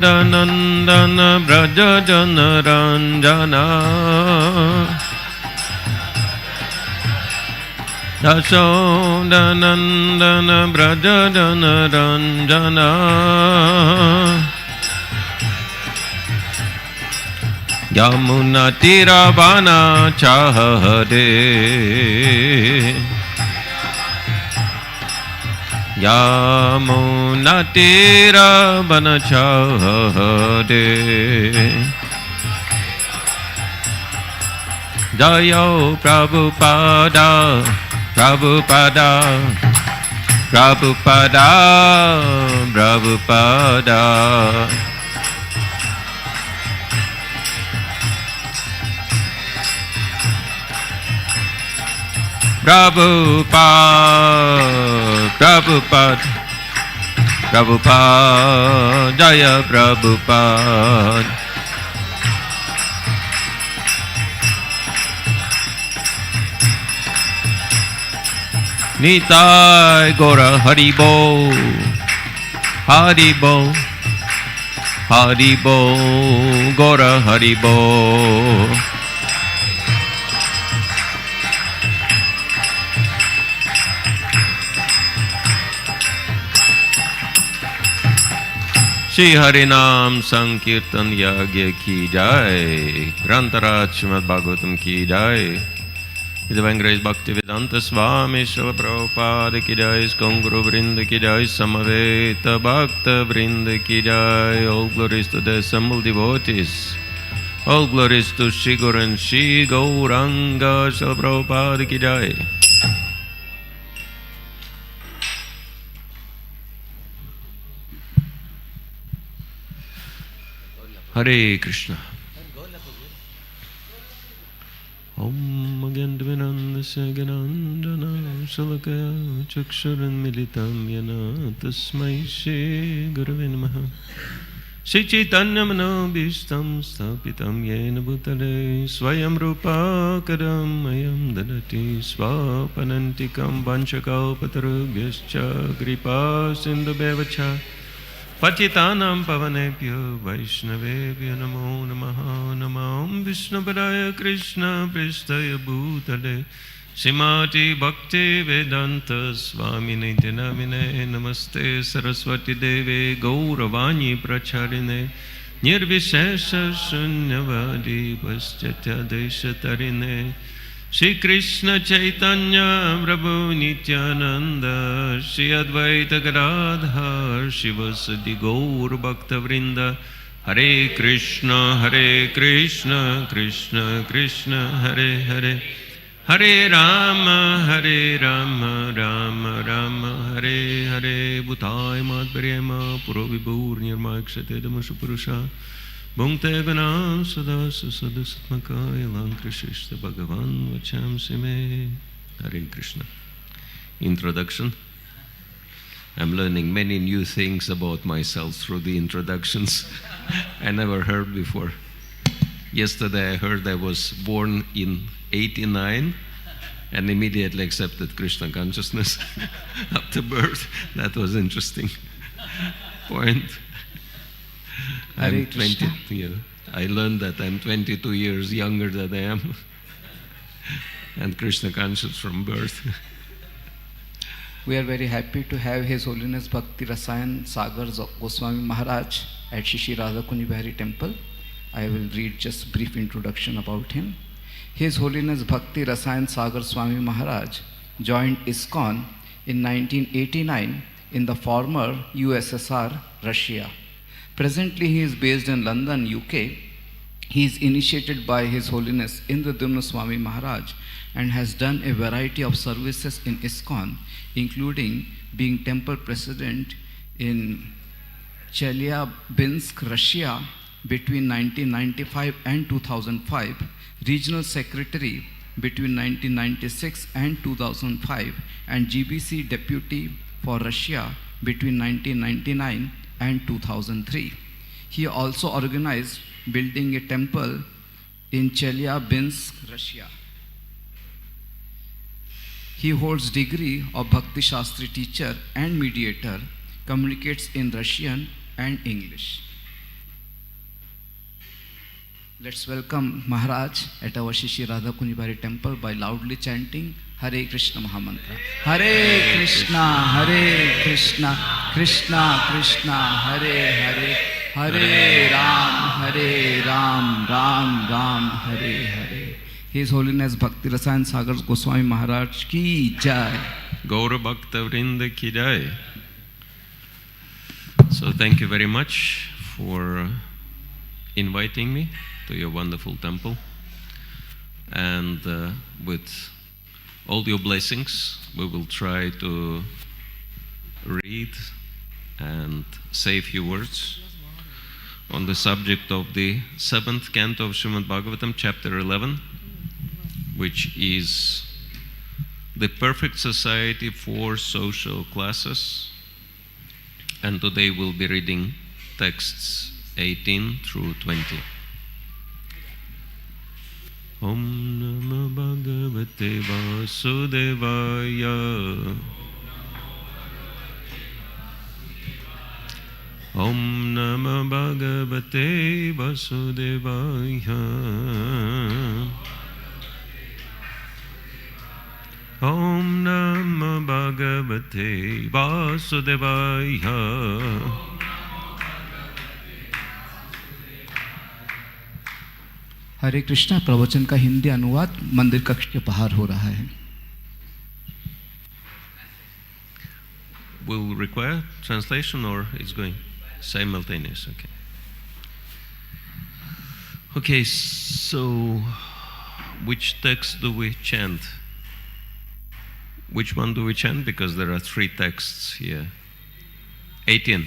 Nandana Braja Jana Ranjana Yashodanandana Braja Jana Ranjana Yamuna Tiravana Chahade Yamuna Tiravana Chahade Jayo Prabhupada Prabhupada Prabhupada Prabhupada Prabhupada Prabhupada Prabhupada Jaya Prabhupada Nitai Gora Haribo Haribo Haribo Gora Haribo Shri Harinam Sankirtan Yagya Ki Jai Grantaraj Srimad Bhagavatam Ki Jai Divine Grace Bhakti Vedanta Swami Srila Prabhupada Ki Jai Skonguru Vrinda Ki Jai Samaveta Bhakta Vrinda Ki Jai All glories to the assembled devotees All glories to Shri Guru and Shri Gauranga Srila Prabhupada Ki Jai Hare Krishna Om Gandvinandasya Ganandana Salakaya Chakshuran Militam Yana Tasmai Shri Gurave Namaha Shri Chaitanya Manobhishtam Stapitam Yena Bhutale Swayam Rupa Kadam Ayam Dadati Swapanantikam Vanchakalpatarubhyascha Kripa Sindhubhyevacha Patitanam Pavanebhyo Vaishnavebhyo Namo Namaha Namam Vishnupadaya Krishna Prishtaya Bhutale Srimati Bhakti Vedanta Swami Nityanamine Namaste Saraswati Deve Gauravani Pracharine Nirvishesha Shunyavadi Paschatya Deshatarine Shri Krishna Chaitanya Prabhu Nityananda Shri Advaita Gadadhar Shivasadi Gaur Bhakta Vrinda Hare Krishna Krishna Krishna Hare Hare Hare Rama Rama Rama Hare Hare Bhutai Madhvarema Puro Vibhur Nirmakshate Damashu Purusha Bhungte Gana Sada Sada Satmakaya Lankrishishta Bhagavan Vacham Sime Hare Krishna. Introduction. I'm learning many new things about myself through the introductions I never heard before. Yesterday I heard I was born in 89 and immediately accepted Krishna consciousness after birth. That was interesting point. I'm 20. Yeah, I learned that I'm 22 years younger than I am and Krishna conscious from birth. We are very happy to have His Holiness Bhakti Rasayana Sagar Goswami Maharaj at Shri Radha Kunj Bihari Temple. I will read just a brief introduction about him. His Holiness Bhakti Rasayana Sagar Swami Maharaj joined ISKCON in 1989 in the former USSR, Russia. Presently he is based in London, UK. He is initiated by His Holiness Indradumna Swami Maharaj and has done a variety of services in ISKCON, including being temple president in Chelyabinsk, Russia between 1995 and 2005, regional secretary between 1996 and 2005, and GBC deputy for Russia between 1999 and 2003. He also organized building a temple in Chelyabinsk, Russia. He holds degree of Bhakti Shastri teacher and mediator, communicates in Russian and English. Let's welcome Maharaj at our Shishi Radha Kunjibari temple by loudly chanting Hare Krishna Mahamantra. Hare Krishna, Krishna Krishna, Hare Hare, Hare Ram, Ram Ram, Hare Hare. His Holiness Bhakti Rasayana Sagar Goswami Maharaj ki jai. Gaura Bhakta Vrinda ki jai. So thank you very much for inviting me to your wonderful temple, and with all your blessings we will try to read and say a few words on the subject of the 7th canto of Srimad Bhagavatam, chapter 11, which is the perfect society for social classes. And today we'll be reading texts 18 through 20. Om Namo Bhagavate Vasudevaya. Om Namo Bhagavate Vasudevaya. Om Namo Bhagavate Vasudevaya. हरे कृष्णा प्रवचन का हिंदी अनुवाद मंदिर कक्ष के बाहर हो रहा है. Will require translation or it's going simultaneous? Okay, so which text do we chant? Which one do we chant? Because there are 3 texts here. 18.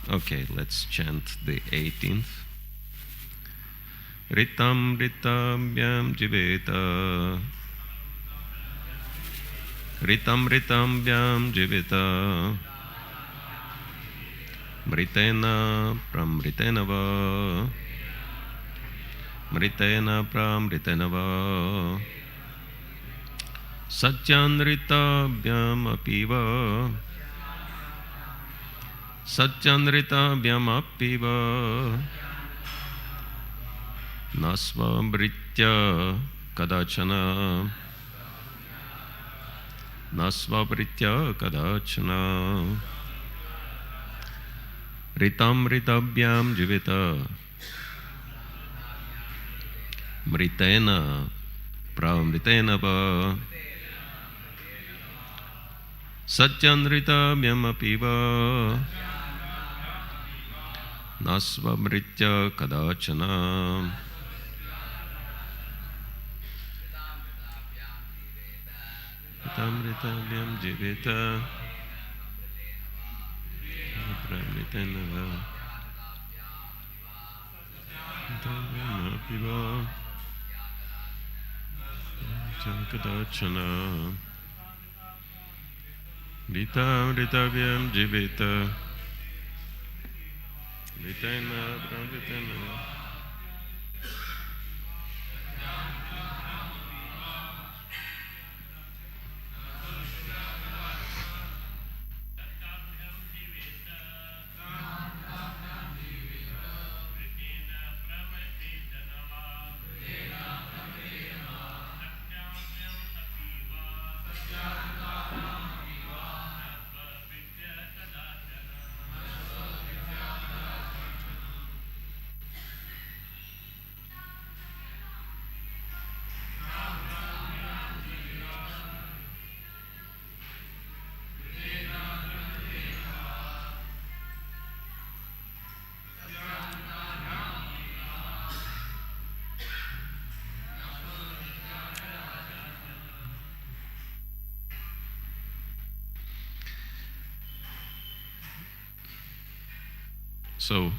Okay, let's chant the 18th. Ritam Ritabhyam Jiveta. Ritam Ritabhyam Jiveta. Mritena Pramritena Va. Mritena Pramritena Va. Satyanritabhyam Apiva. Satyanritabhyam Apiva. Nasvabritya kadachana. Nasvabritya kadachana. Ritam ritabhyam jivita. Mritena pramritena va. Satyanritabhyam apiva. Nasvabritya kadachana. Ritam jivita. Pramritena va. Apiva. Kadachana. Ritam ritavyam jivita. Ritena pramritena. So,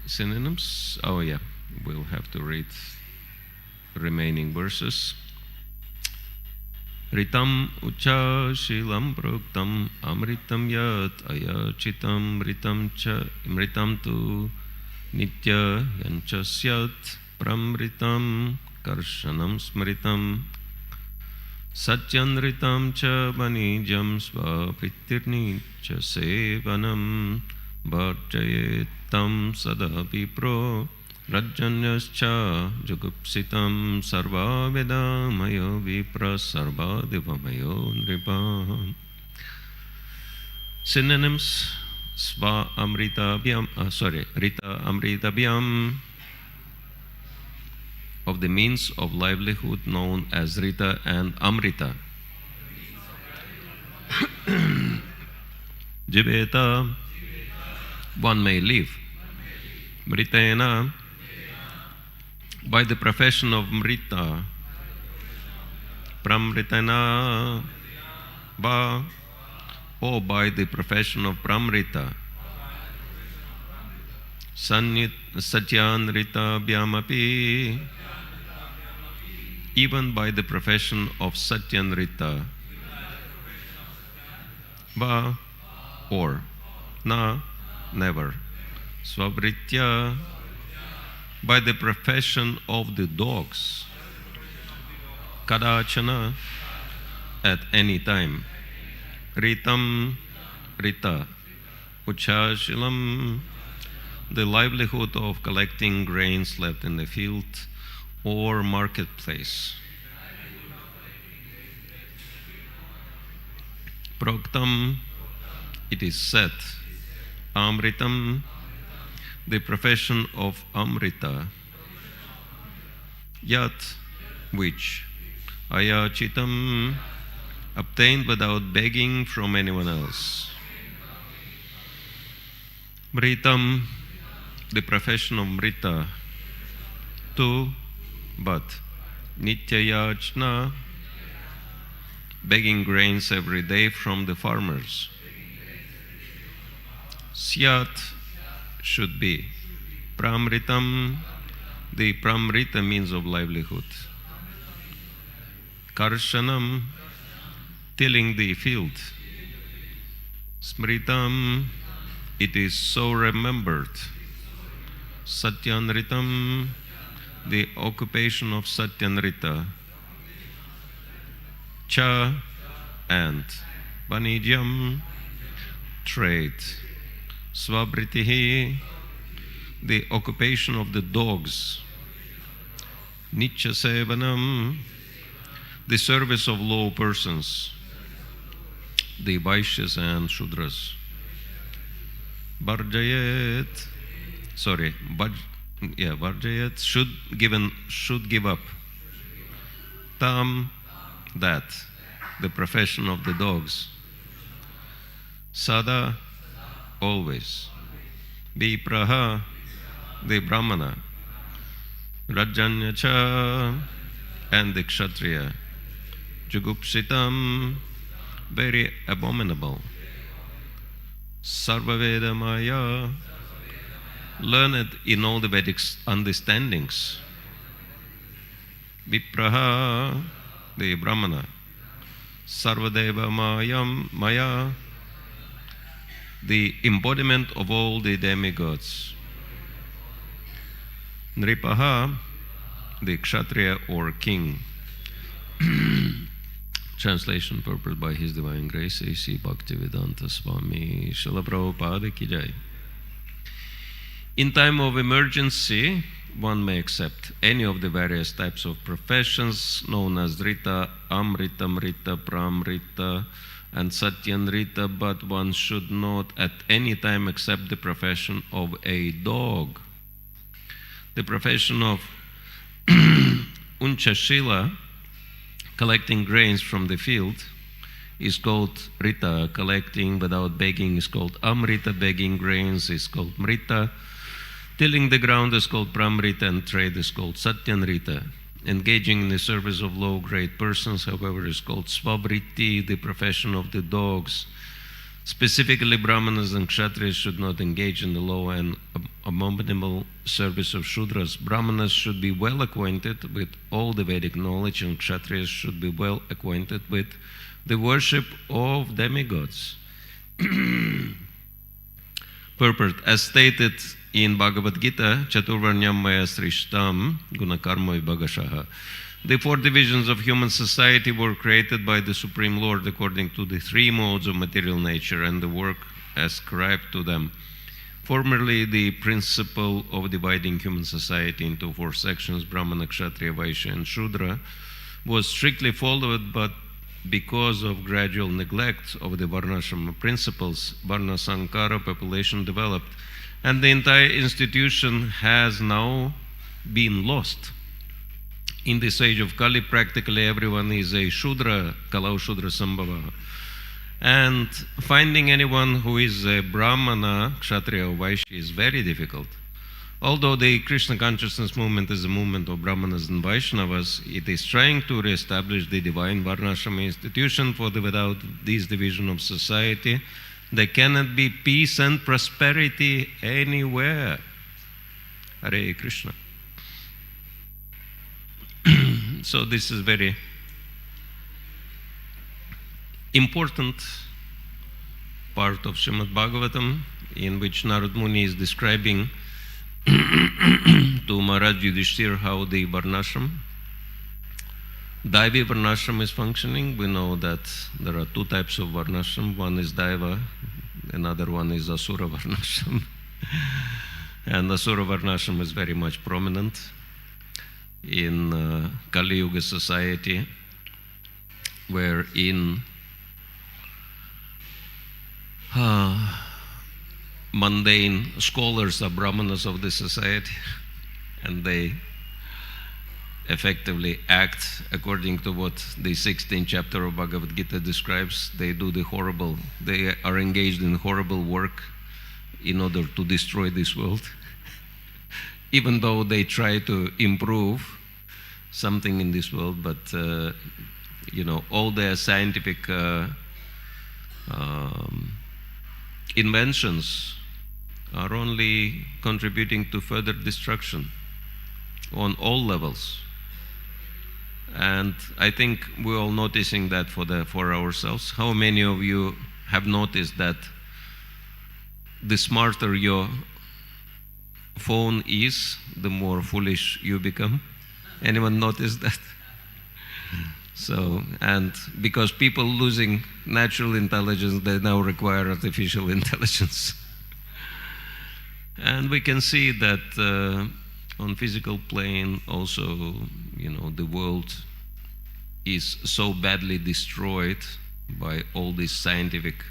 synonyms? Oh yeah, we'll have to read remaining verses. Ritam ucha shilam proktam amritam yat ayachitam mritam tu nitya yanchasyat pramritam karshanam smritam satyanritam cha vanijam svapritirni cha sevanam bharjayetam sada vipro Rajanyascha Jugupsitam Sarva Vedamayo Vipra Sarva Devamayo Nripa. Synonyms: Sva Amrita Bhyam, Rita Amrita Bhyam, of the means of livelihood known as Rita and Amrita. Jiveta, one may live. Mritena, by the profession of Mrita. Pramritena, ba, or by the profession of Pramrita. Satyanrita Bhyamapi, even by the profession of Satyanrita. Va, or, na, never. Svabritya, by the profession of the dogs. Kadachana, at any time. Ritam, Rita. Uchashilam, the livelihood of collecting grains left in the field or marketplace. Proktam, it is said. Amritam, the profession of Amrita. Yat, which. Ayachitam, obtained without begging from anyone else. Mritam, the profession of Mrita. Tu, but. Nityayachna, begging grains every day from the farmers. Syat, should be. Pramritam, the Pramrita means of livelihood. Karshanam, tilling the field. Smritam, it is so remembered. Satyanritam, the occupation of Satyanrita. Cha, and. Vanijyam, trade. Svabritihi, the occupation of the dogs. Nitya Sevanam, the service of low persons, the Vaishyas and Shudras. Varjayet, Varjayet, should give up. Tam, that, the profession of the dogs. Sada, always. Vipraha, the Brahmana. Rajanyacha, and the Kshatriya. Jugupsitam, very abominable. Sarvavedamaya, learned in all the Vedic understandings. Vipraha, the Brahmana. Sarvadeva Maya, the embodiment of all the demigods. Nripaha, the Kshatriya or king. Translation purpose by His Divine Grace, A.C. Bhaktivedanta Swami, Srila Prabhupada Ki Jai. In time of emergency, one may accept any of the various types of professions known as Rita, Amrita, Mrita, Pramrita, and Satyanrita, but one should not at any time accept the profession of a dog. The profession of Unchashila, collecting grains from the field, is called Rita. Collecting without begging is called Amrita. Begging grains is called Mrita. Tilling the ground is called Pramrita, and trade is called Satyanrita. Engaging in the service of low-grade persons, however, is called Svavriti, the profession of the dogs. Specifically, Brahmanas and Kshatriyas should not engage in the low and abominable service of Shudras. Brahmanas should be well acquainted with all the Vedic knowledge, and Kshatriyas should be well acquainted with the worship of demigods. Purport, as stated in Bhagavad Gita, Chaturvarnyam Maya Srishtam Gunakarma Vibhagashaha. The four divisions of human society were created by the Supreme Lord according to the three modes of material nature and the work ascribed to them. Formerly, the principle of dividing human society into 4 sections, Brahmana, Kshatriya, Vaishya, and Shudra, was strictly followed, but because of gradual neglect of the Varnashrama principles, Varna Sankara population developed, and the entire institution has now been lost. In this age of Kali, practically everyone is a Shudra, Kalau Shudra Sambhava. And finding anyone who is a Brahmana, Kshatriya or Vaishya is very difficult. Although the Krishna consciousness movement is a movement of Brahmanas and Vaishnavas, it is trying to reestablish the divine Varnashrama institution, for without this division of society, there cannot be peace and prosperity anywhere. Hare Krishna. So this is very important part of Srimad Bhagavatam, in which Narad Muni is describing to Maharaj Yudhishthir how the Varnashram, Daivi Varnashram is functioning. We know that there are 2 types of Varnashram. One is Daiva, another one is Asura Varnashram. And Asura Varnashram is very much prominent in Kali Yuga society, wherein mundane scholars are Brahmanas of the society, and they effectively act according to what the 16th chapter of Bhagavad Gita describes. They are engaged in horrible work in order to destroy this world, even though they try to improve something in this world, but all their scientific inventions are only contributing to further destruction on all levels. And I think we're all noticing that for ourselves. How many of you have noticed that the smarter your phone is, the more foolish you become? Anyone notice that? So, and because people losing natural intelligence, they now require artificial intelligence. And we can see that on physical plane also, the world is so badly destroyed by all these scientific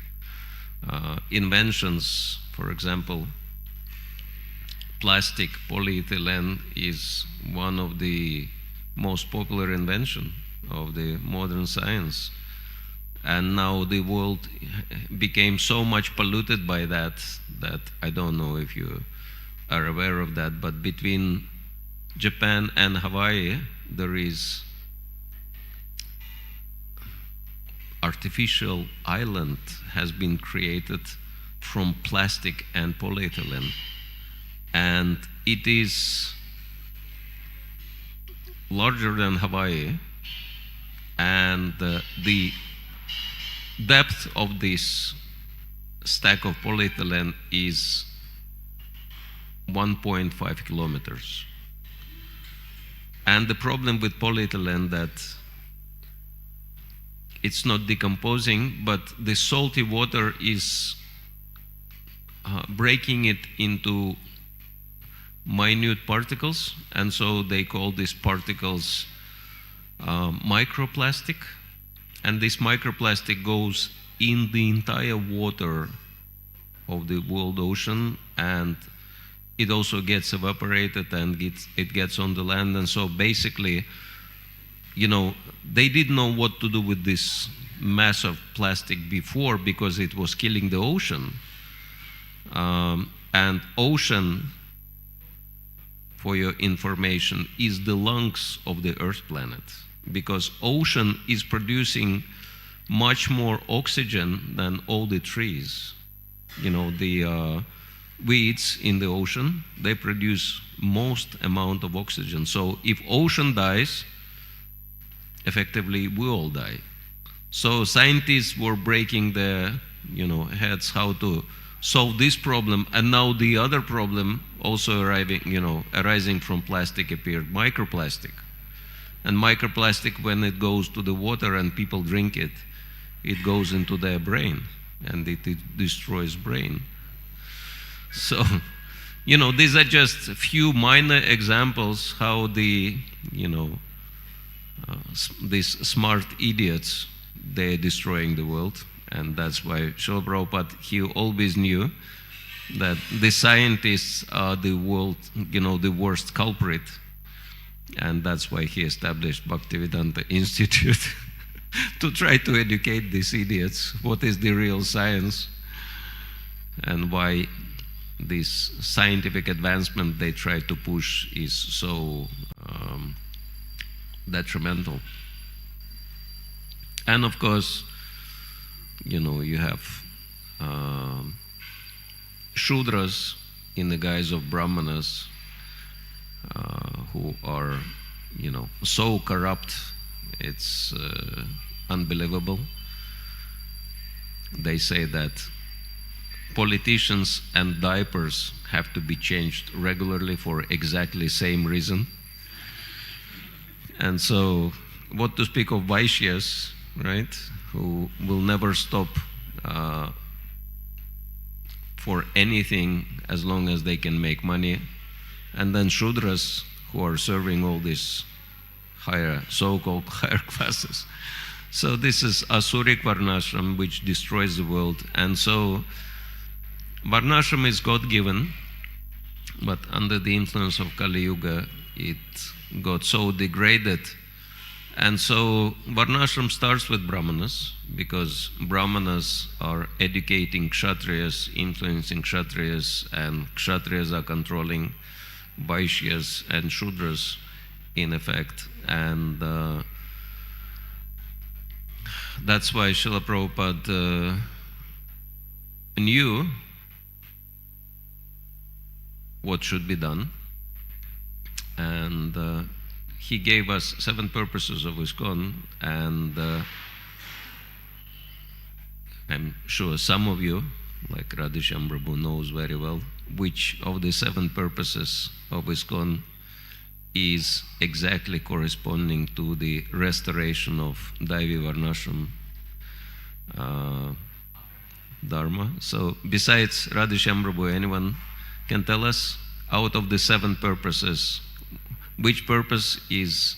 inventions. For example, plastic, polyethylene is one of the most popular invention of the modern science. And now the world became so much polluted by that I don't know if you are aware of that, but between Japan and Hawaii, there is artificial island has been created from plastic and polyethylene. And it is larger than Hawaii, and the depth of this stack of polyethylene is 1.5 kilometers. And the problem with polyethylene that it's not decomposing, but the salty water is breaking it into minute particles, and so they call these particles microplastic. And this microplastic goes in the entire water of the world ocean, and it also gets evaporated and it gets on the land. And so basically, they didn't know what to do with this mass of plastic before, because it was killing the ocean. And ocean, for your information, is the lungs of the Earth planet, because ocean is producing much more oxygen than all the trees. The weeds in the ocean, they produce most amount of oxygen. So if ocean dies, effectively we all die. So scientists were breaking their heads how to solve this problem, and now the other problem also arising from plastic appeared, microplastic. And microplastic, when it goes to the water and people drink it, it goes into their brain and it destroys brain. So, these are just a few minor examples how the, these smart idiots, they're destroying the world. And that's why Srila Prabhupada, he always knew that the scientists are the world, the worst culprit. And that's why he established Bhaktivedanta Institute to try to educate these idiots what is the real science and why this scientific advancement they try to push is so detrimental. And of course, you have Shudras in the guise of Brahmanas who are, so corrupt, it's unbelievable. They say that politicians and diapers have to be changed regularly for exactly same reason. And so, what to speak of Vaishyas, right, who will never stop for anything as long as they can make money. And then Shudras, who are serving all these so-called higher classes. So this is Asuric Varnashram, which destroys the world. And so Varnashram is God-given, but under the influence of Kali Yuga, it got so degraded. And so Varnashram starts with Brahmanas, because Brahmanas are educating Kshatriyas, influencing Kshatriyas, and Kshatriyas are controlling Vaishyas and Shudras in effect. And that's why Srila Prabhupada knew what should be done, and he gave us 7 purposes of ISKCON, and I'm sure some of you, like Radhisham Prabhu, knows very well which of the 7 purposes of ISKCON is exactly corresponding to the restoration of Daivi Varnashram Dharma. So besides Radhisham Prabhu, anyone can tell us, out of the 7 purposes, which purpose is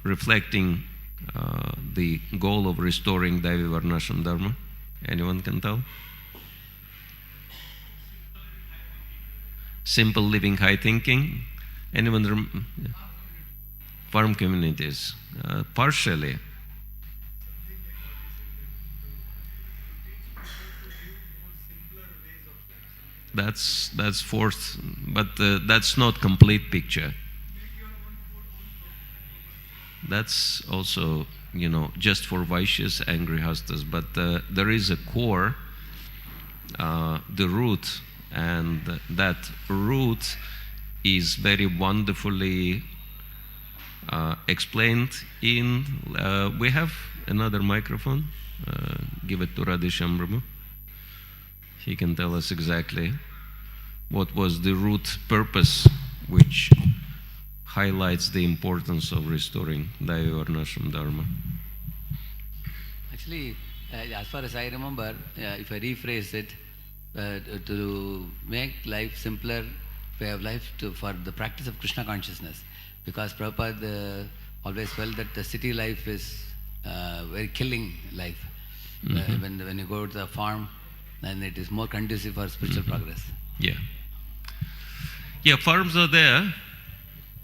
reflecting the goal of restoring Daivi Varnashram Dharma? Anyone can tell? Simple living, high thinking. Anyone? Farm communities. Partially. That's 4th, but that's not complete picture. That's also, just for Vaishyas and Grihastas, but there is a core, the root, and that root is very wonderfully explained in, we have another microphone, give it to Radhisham Prabhu. He can tell us exactly what was the root purpose which highlights the importance of restoring Daivi Varnashram Dharma. Actually, as far as I remember, if I rephrase it, to make life simpler, way of life for the practice of Krishna consciousness, because Prabhupada always felt that the city life is very killing life. Mm-hmm. When you go to the farm, then it is more conducive for spiritual progress. Yeah. Yeah, farms are there,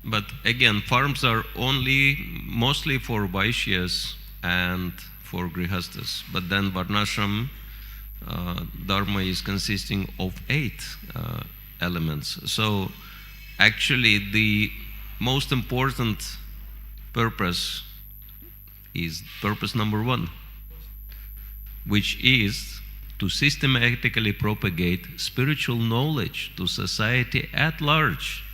but again, farms are mostly for Vaishyas and for Grihastas. But then Varnashram Dharma is consisting of 8 elements. So actually the most important purpose is purpose number 1, which is to systematically propagate spiritual knowledge to society at large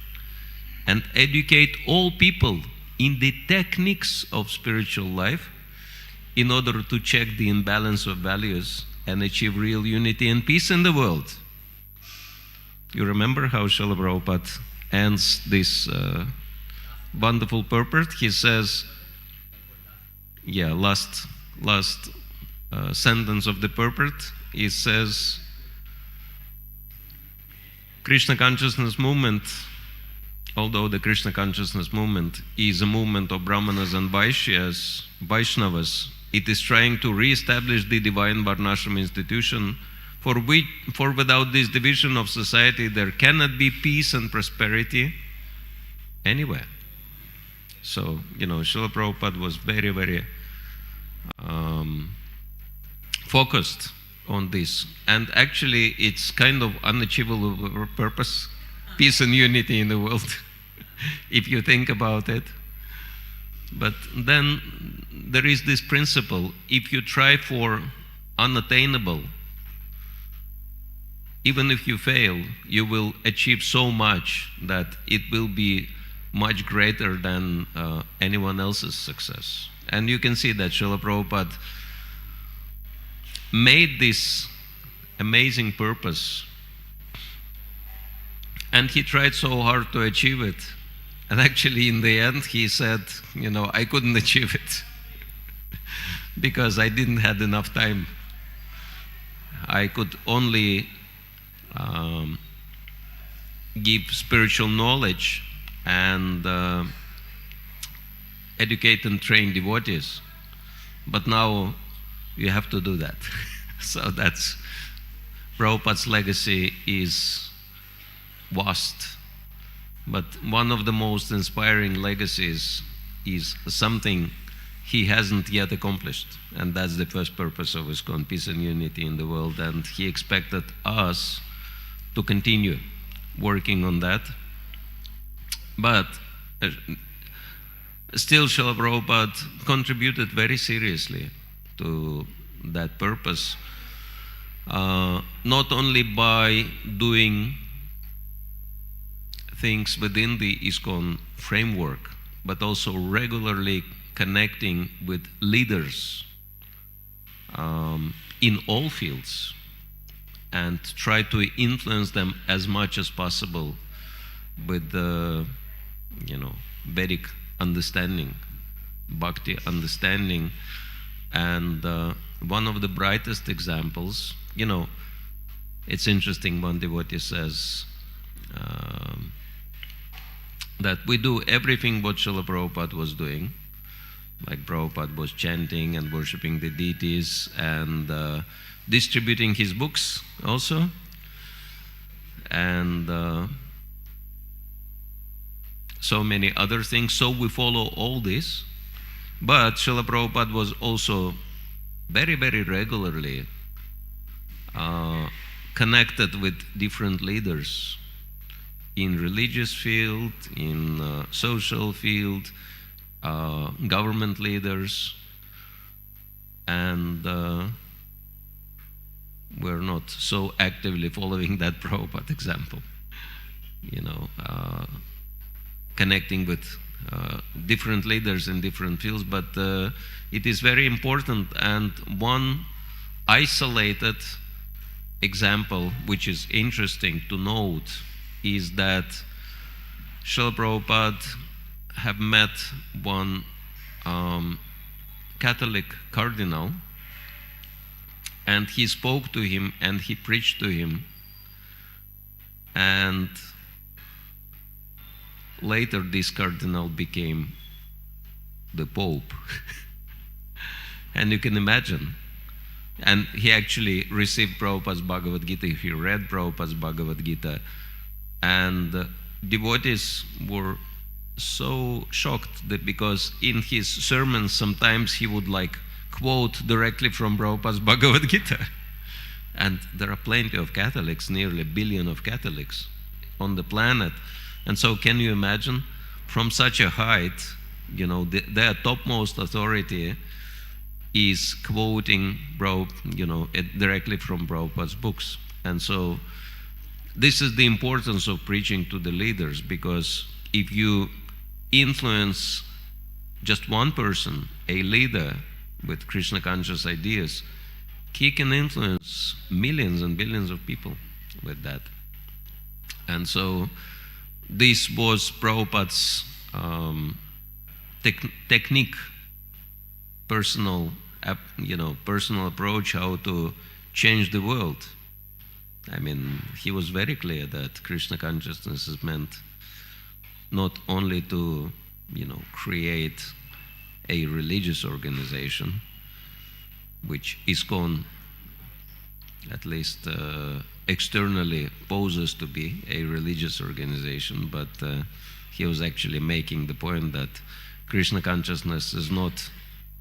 and educate all people in the techniques of spiritual life in order to check the imbalance of values and achieve real unity and peace in the world. You remember how Srila Prabhupada ends this wonderful purport? He says, last sentence of the purport, he says, Krishna consciousness movement, although the Krishna consciousness movement is a movement of Brahmanas and Vaishnavas, it is trying to re-establish the divine Varnashram institution, for without this division of society there cannot be peace and prosperity anywhere. So, Srila Prabhupada was very, very focused on this. And actually, it's kind of unachievable purpose, peace and unity in the world, if you think about it. But then there is this principle, if you try for unattainable, even if you fail, you will achieve so much that it will be much greater than anyone else's success. And you can see that Srila Prabhupada made this amazing purpose, and he tried so hard to achieve it. And actually, in the end, he said, I couldn't achieve it because I didn't have enough time. I could only give spiritual knowledge and educate and train devotees. But now you have to do that. So that's Prabhupada's legacy is vast. But one of the most inspiring legacies is something he hasn't yet accomplished. And that's the first purpose of ISKCON, peace and unity in the world. And he expected us to continue working on that. But still, Srila Prabhupada contributed very seriously to that purpose, not only by doing things within the ISKCON framework, but also regularly connecting with leaders in all fields and try to influence them as much as possible with the Vedic understanding, Bhakti understanding. And one of the brightest examples, it's interesting, one devotee says that we do everything what Srila Prabhupada was doing. Like Prabhupada was chanting and worshipping the deities and distributing his books also. And so many other things. So we follow all this. But Srila Prabhupada was also very, very regularly connected with different leaders in religious field, in social field, government leaders, and we're not so actively following that Prabhupada example, connecting with different leaders in different fields, but it is very important. And one isolated example which is interesting to note is that Srila Prabhupada have met one Catholic cardinal, and he spoke to him and he preached to him, and later this cardinal became the Pope. And you can imagine. And he actually received Prabhupada's Bhagavad Gita, he read Prabhupada's Bhagavad Gita, and devotees were so shocked that because in his sermons sometimes he would quote directly from Prabhupada's Bhagavad Gita. And there are plenty of Catholics, nearly 1 billion of Catholics on the planet. And so can you imagine, from such a height, their topmost authority is quoting directly from Prabhupada's books. And so this is the importance of preaching to the leaders, because if you influence just one person, a leader with Krishna conscious ideas, he can influence millions and billions of people with that. And so this was Prabhupada's technique, personal approach how to change the world. I mean, he was very clear that Krishna consciousness is meant not only to, create a religious organization, which ISKCON, at least externally, poses to be a religious organization, but he was actually making the point that Krishna consciousness is not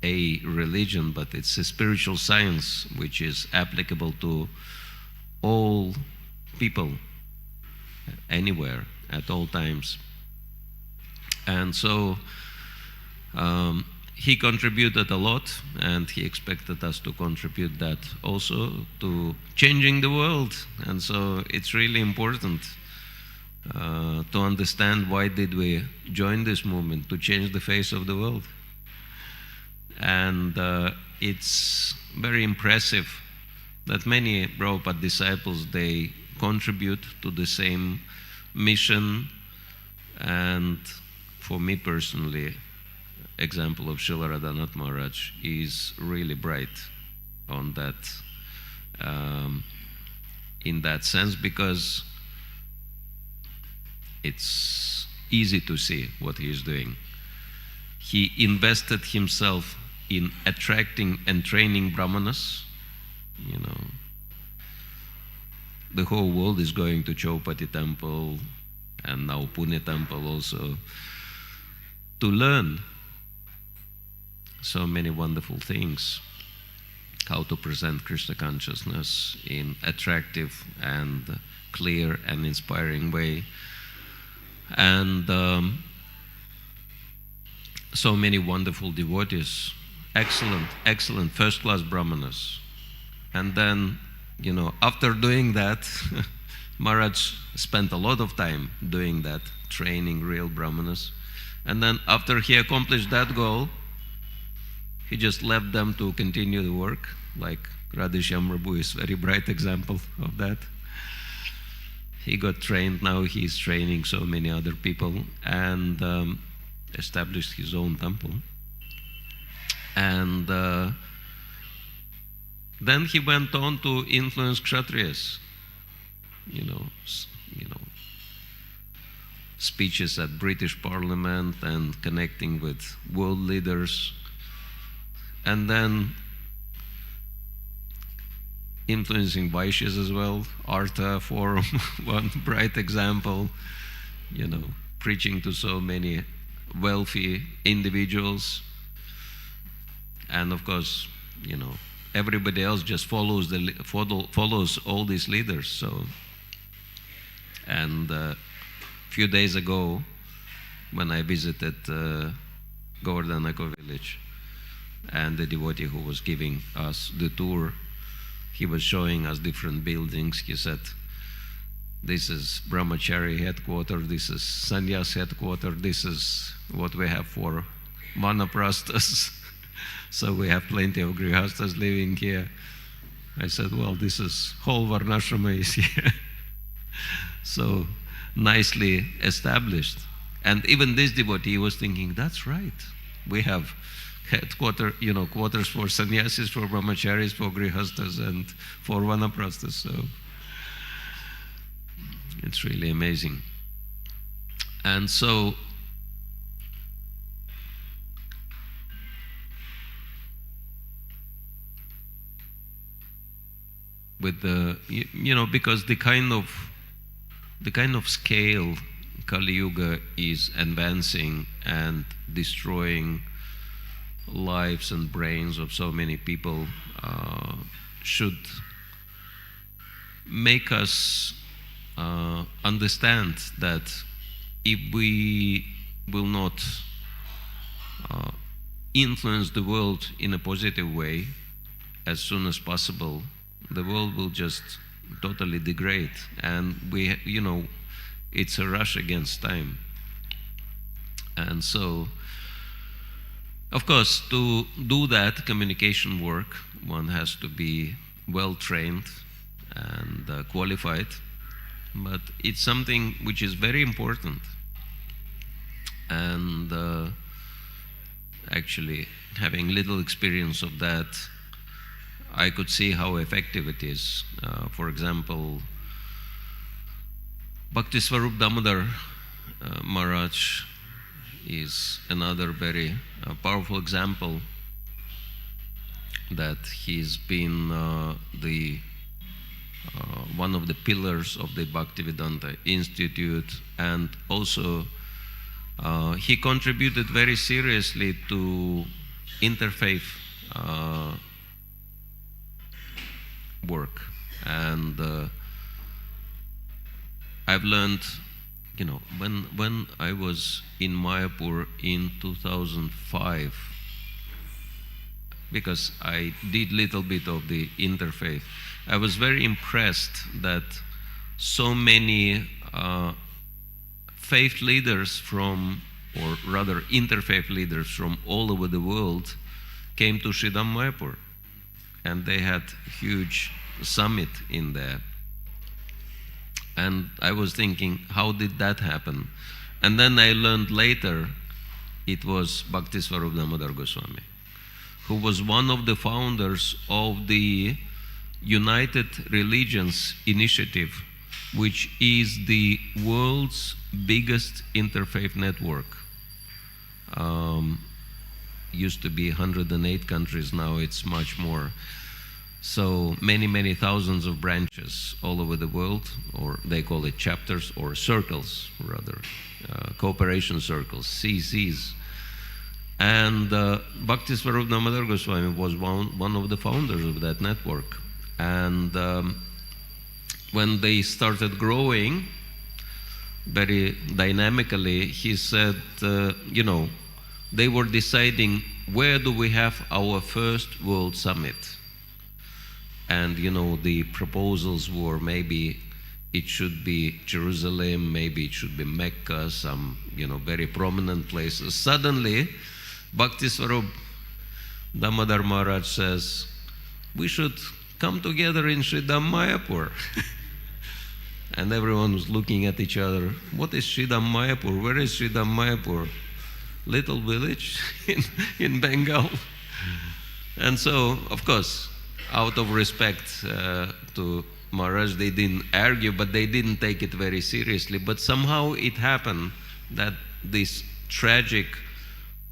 a religion, but it's a spiritual science which is applicable to all people, anywhere, at all times. And so he contributed a lot, and he expected us to contribute that also to changing the world. And so it's really important to understand why did we join this movement, to change the face of the world. And it's very impressive that many Prabhupada disciples, they contribute to the same mission. And for me personally, example of Srila Radhanath Maharaj is really bright on that, in that sense, because it's easy to see what he is doing. He invested himself in attracting and training brahmanas. The whole world is going to Chaupati temple and now Pune temple also to learn so many wonderful things, how to present Krishna consciousness in attractive and clear and inspiring way. And so many wonderful devotees, excellent first-class brahmanas. And then, after doing that, Maharaj spent a lot of time doing that, training real brahmanas. And then after he accomplished that goal, he just left them to continue the work, like Radheshyam Prabhu is a very bright example of that. He got trained, now he's training so many other people, and established his own temple. And then he went on to influence Kshatriyas, speeches at British Parliament and connecting with world leaders. And then influencing Vaishyas as well. Artha Forum, one bright example, preaching to so many wealthy individuals. And of course, everybody else just follows all these leaders. So, and a few days ago, when I visited Govardhanaka village, and the devotee who was giving us the tour, he was showing us different buildings. He said, this is Brahmachari headquarters, this is Sannyas headquarters, this is what we have for Vanaprasthas. So we have plenty of Grihasthas living here. I said, well, this is whole Varnashrama is here. So nicely established. And even this devotee was thinking, that's right. We have quarters for sannyasis, for brahmacharis, for grihasthas, and for vanaprasthas. So it's really amazing. And so with the, because the kind of scale Kali Yuga is advancing and destroying lives and brains of so many people, should make us understand that if we will not influence the world in a positive way as soon as possible, the world will just totally degrade. And it's a rush against time. And so, of course, to do that communication work, one has to be well trained and qualified, but it's something which is very important. And actually, having little experience of that, I could see how effective it is. For example, Bhakti Swarup Damodar Maharaj is another very powerful example that he's been the one of the pillars of the Bhaktivedanta Institute, and also he contributed very seriously to interfaith work. And I've learned, when I was in Mayapur in 2005, because I did little bit of the interfaith, I was very impressed that so many faith leaders from, or rather interfaith leaders from all over the world came to Sridham Mayapur, and they had huge summit in there. And I was thinking, how did that happen? And then I learned later it was Bhakti Swarup Damodar Goswami, who was one of the founders of the United Religions Initiative, which is the world's biggest interfaith network. Used to be 108 countries, now it's much more. So many thousands of branches all over the world, or they call it chapters or circles rather, cooperation circles, CCs. And Bhakti Swarup Damodar Goswami was one of the founders of that network. And when they started growing very dynamically, he said, they were deciding, where do we have our first World Summit? And the proposals were, maybe it should be Jerusalem, maybe it should be Mecca, some very prominent places. Suddenly Bhakti Swarup Damodar Maharaj says, we should come together in Sridham Mayapur. And everyone was looking at each other. What is Sridham Mayapur? Where is Sridham Mayapur? Little village in Bengal. And so, of course, out of respect to Maharaj, they didn't argue, but they didn't take it very seriously. But somehow it happened that this tragic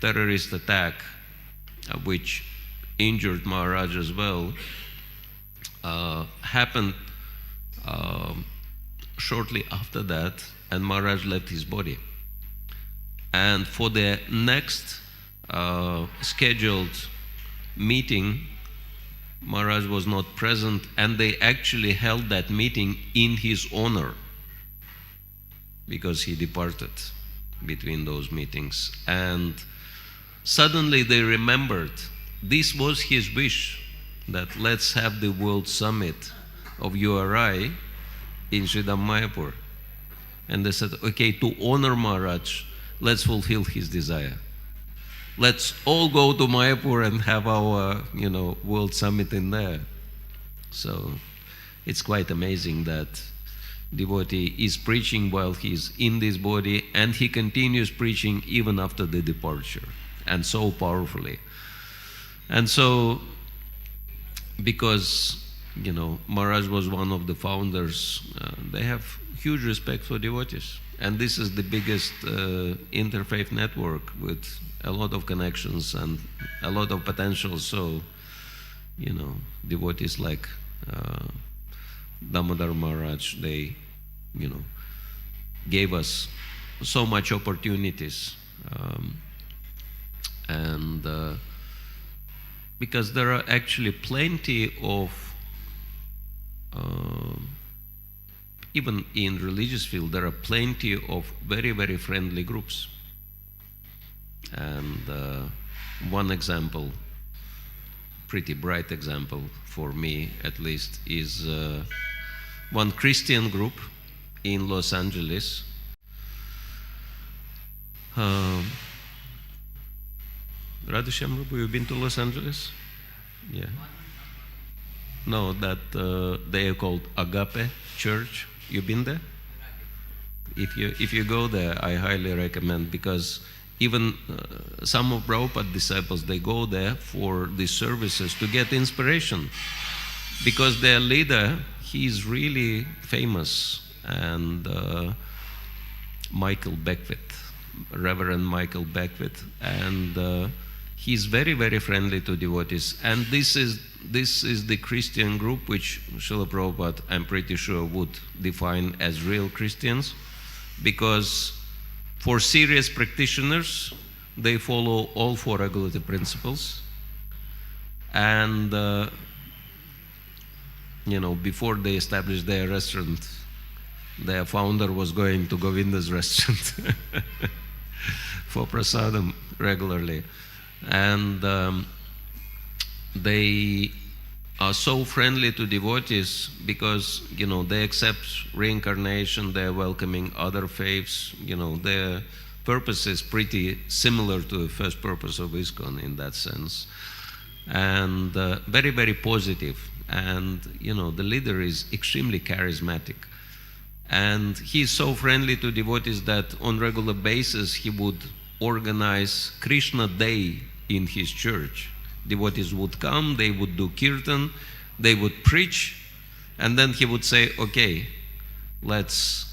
terrorist attack, which injured Maharaj as well, happened shortly after that, and Maharaj left his body. And for the next scheduled meeting, Maharaj was not present, and they actually held that meeting in his honor because he departed between those meetings. And suddenly they remembered this was his wish, that let's have the World Summit of URI in Sridham Mayapur. And they said, okay, to honor Maharaj, let's fulfill his desire. Let's all go to Mayapur and have our, World Summit in there. So it's quite amazing that devotee is preaching while he's in this body, and he continues preaching even after the departure, and so powerfully. And so, because, Maharaj was one of the founders, they have huge respect for devotees. And this is the biggest interfaith network with a lot of connections and a lot of potential. So, devotees like Damodar Maharaj, they, gave us so much opportunities. Because there are actually plenty of, even in religious field, there are plenty of very friendly groups. And one example, pretty bright example for me at least, is one Christian group in Los Angeles. Radheshyam Prabhu, you've been to Los Angeles? Yeah. No, that they are called Agape Church. You've been there? If you go there, I highly recommend, because even some of Prabhupada disciples, they go there for the services to get inspiration, because their leader, he is really famous and Michael Beckwith, Reverend Michael Beckwith, and he's very, very friendly to devotees. And this is the Christian group which Srila Prabhupada, I'm pretty sure, would define as real Christians, because for serious practitioners, they follow all four regulative principles. And before they established their restaurant, their founder was going to Govinda's restaurant for prasadam regularly. And they are so friendly to devotees because, they accept reincarnation, they're welcoming other faiths, their purpose is pretty similar to the first purpose of ISKCON in that sense. And very, very positive. And, the leader is extremely charismatic. And he's so friendly to devotees that on regular basis he would organize Krishna Day in his church. Devotees would come, they would do kirtan, they would preach, and then he would say, okay, let's,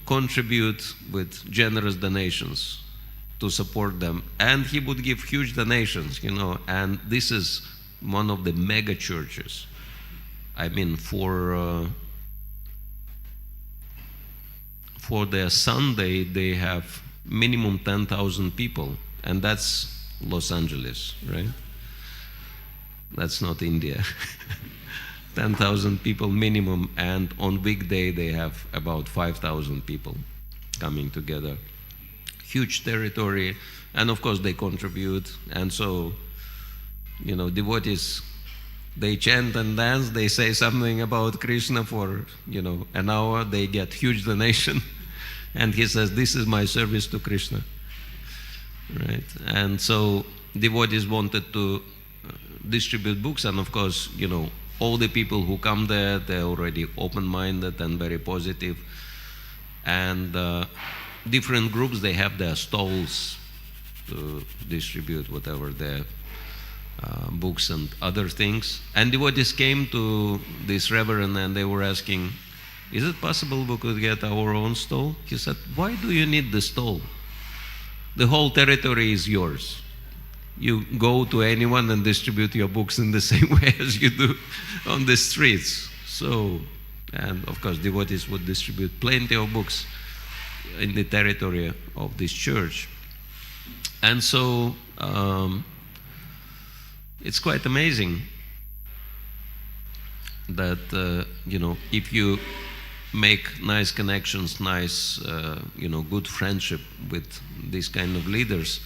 contribute with generous donations to support them. And he would give huge donations, and this is one of the mega churches. I mean, for their Sunday, they have minimum 10,000 people, and that's Los Angeles, right? That's not India. 10,000 people minimum, and on weekday they have about 5,000 people coming together. Huge territory, and of course they contribute, and so, devotees, they chant and dance, they say something about Krishna for, an hour, they get huge donation, and he says, this is my service to Krishna. Right, and so devotees wanted to distribute books, and of course, all the people who come there, they're already open-minded and very positive. And different groups, they have their stalls to distribute whatever their books and other things. And devotees came to this reverend and they were asking, is it possible we could get our own stall? He said, why do you need the stall? The whole territory is yours. You go to anyone and distribute your books in the same way as you do on the streets. So, and of course, devotees would distribute plenty of books in the territory of this church. And so, it's quite amazing that, if you make nice connections, nice, good friendship with these kind of leaders,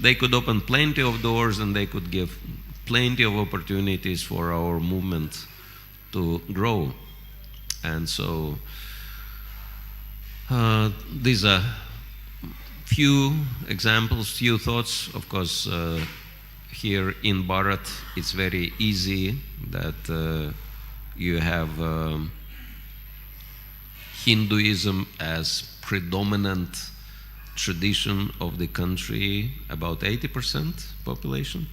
they could open plenty of doors and they could give plenty of opportunities for our movement to grow. And so these are few examples, few thoughts. Of course, here in Bharat, it's very easy that you have Hinduism as predominant tradition of the country, about 80% population.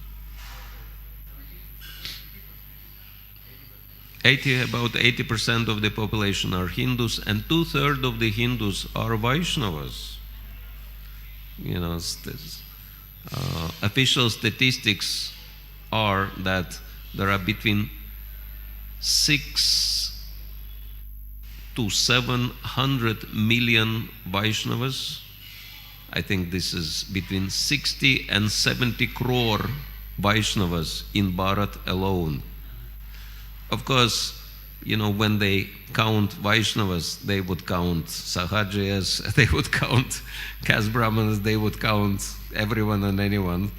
About 80% of the population are Hindus, and 2/3 of the Hindus are Vaishnavas. Official statistics are that there are between 600 to 700 million Vaishnavas. I think this is between 60 and 70 crore Vaishnavas in Bharat alone. Of course, when they count Vaishnavas, they would count Sahajayas, they would count caste Brahmanas, they would count everyone and anyone.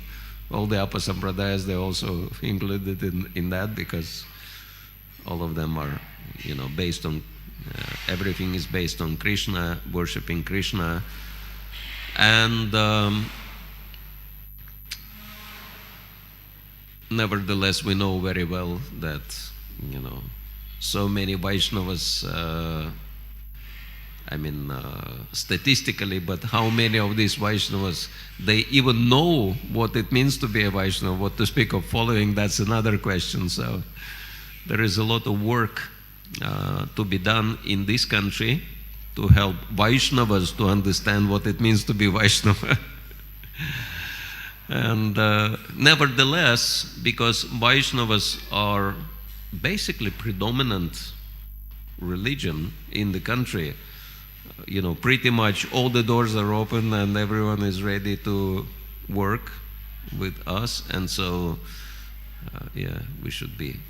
All the Upper Sampradayas, they also included in that, because all of them are, based on, everything is based on Krishna, worshipping Krishna. And nevertheless, we know very well that, so many Vaishnavas, statistically, but how many of these Vaishnavas, they even know what it means to be a Vaishnava? What to speak of following, that's another question. So there is a lot of work to be done in this country to help Vaishnavas to understand what it means to be Vaishnava. And nevertheless, because Vaishnavas are basically predominant religion in the country, pretty much all the doors are open and everyone is ready to work with us, and so we should be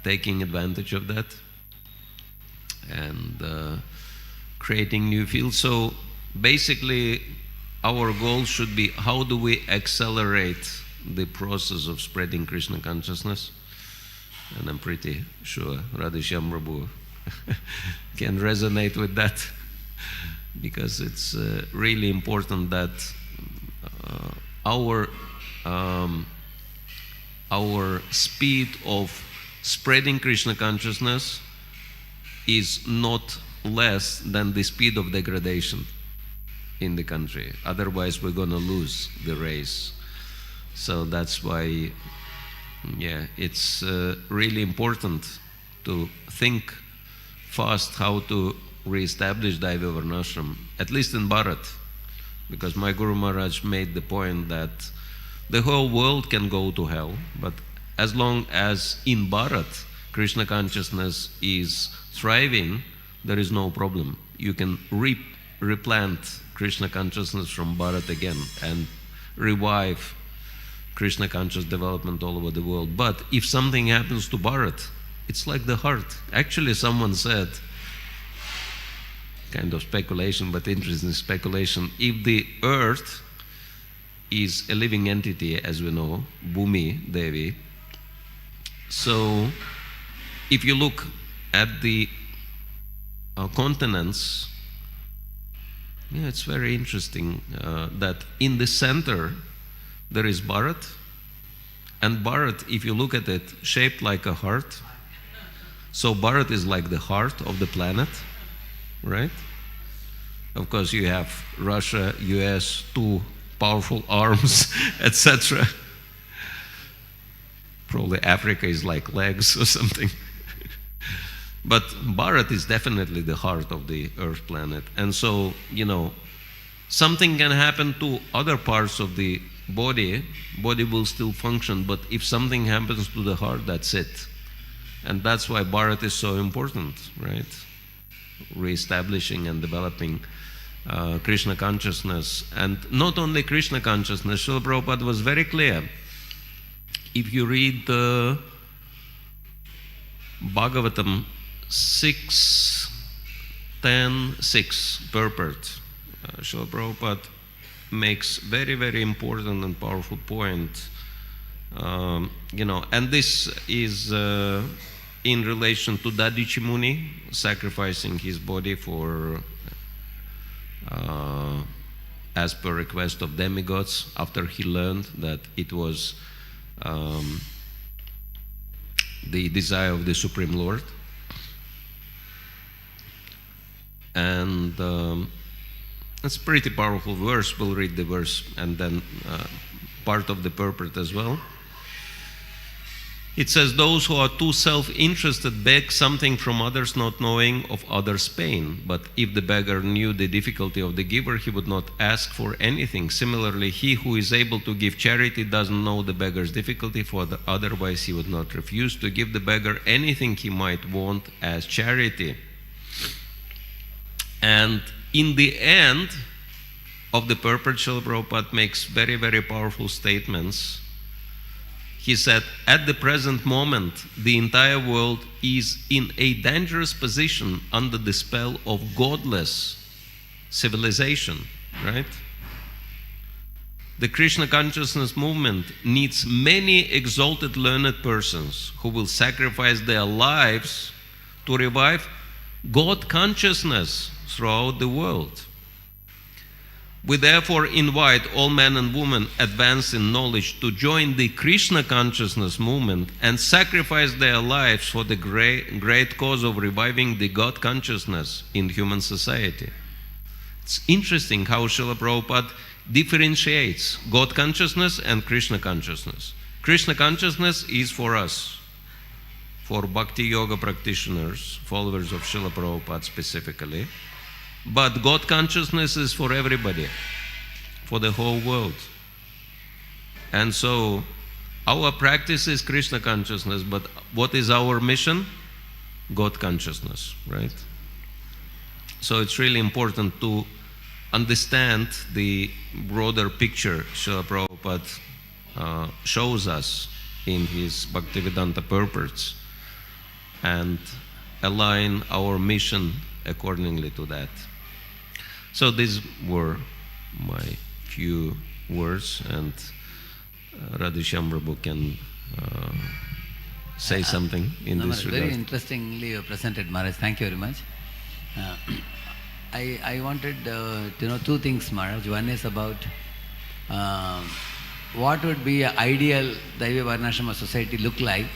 taking advantage of that and creating new fields. So basically our goal should be, how do we accelerate the process of spreading Krishna consciousness? And I'm pretty sure Radheshyam Prabhu can resonate with that, because it's really important that our speed of spreading Krishna consciousness is not less than the speed of degradation in the country. Otherwise we're going to lose the race. So that's why it's really important to think fast how to re-establish Daiva Varnashram, at least in Bharat, because my Guru Maharaj made the point that the whole world can go to hell, but as long as in Bharat Krishna consciousness is thriving, there is no problem. You can replant Krishna consciousness from Bharat again and revive Krishna conscious development all over the world. But if something happens to Bharat, it's like the heart. Actually, someone said, kind of speculation, but interesting speculation, if the earth is a living entity, as we know, Bhumi Devi, so if you look at the continents, it's very interesting that in the center there is Bharat, and Bharat, if you look at it, shaped like a heart. So Bharat is like the heart of the planet, right? Of course you have Russia, US, two powerful arms, etc. Probably Africa is like legs or something. But Bharat is definitely the heart of the earth planet. And so, something can happen to other parts of the body will still function, but if something happens to the heart, that's it. And that's why Bharat is so important, right? Re-establishing and developing Krishna consciousness. And not only Krishna consciousness, Srila Prabhupada was very clear. If you read the Bhagavatam 6.10.6 purport, Srila Prabhupada makes very, very important and powerful point. And this is in relation to Dadichi Muni sacrificing his body for as per request of demigods, after he learned that it was the desire of the Supreme Lord. And it's a pretty powerful verse. We'll read the verse and then part of the purport as well. It says, those who are too self-interested beg something from others, not knowing of others' pain. But if the beggar knew the difficulty of the giver, he would not ask for anything. Similarly, he who is able to give charity doesn't know the beggar's difficulty, for otherwise he would not refuse to give the beggar anything he might want as charity. And in the end of the purport, Srila Prabhupada makes very, very powerful statements. He said, at the present moment, the entire world is in a dangerous position under the spell of godless civilization, right? The Krishna consciousness movement needs many exalted learned persons who will sacrifice their lives to revive God consciousness throughout the world. We therefore invite all men and women advanced in knowledge to join the Krishna consciousness movement and sacrifice their lives for the great cause of reviving the God consciousness in human society. It's interesting how Srila Prabhupada differentiates God consciousness and Krishna consciousness. Krishna consciousness is for us, for Bhakti Yoga practitioners, followers of Srila Prabhupada specifically. But God consciousness is for everybody, for the whole world. And so our practice is Krishna consciousness, but what is our mission? God consciousness, right? So it's really important to understand the broader picture Srila Prabhupada shows us in his Bhaktivedanta purpose and align our mission accordingly to that. So these were my few words, and Radhisham Prabhu can say something in this regard. Very interestingly you presented, Maharaj. Thank you very much. I wanted to know two things, Maharaj. One is about what would be an ideal Daiva Varnashrama society look like,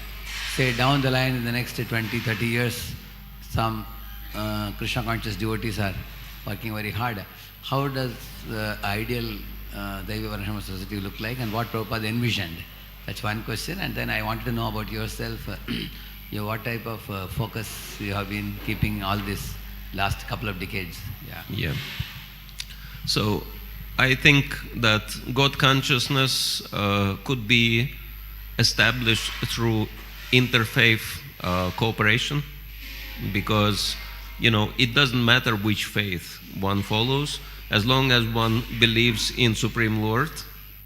say down the line in the next 20, 30 years, some Krishna conscious devotees are working very hard. How does the ideal Daiva Varnashrama society look like, and what Prabhupada envisioned? That's one question. And then I wanted to know about yourself, what type of focus you have been keeping all this last couple of decades. Yeah. So I think that God consciousness could be established through interfaith cooperation, because it doesn't matter which faith one follows, as long as one believes in Supreme Lord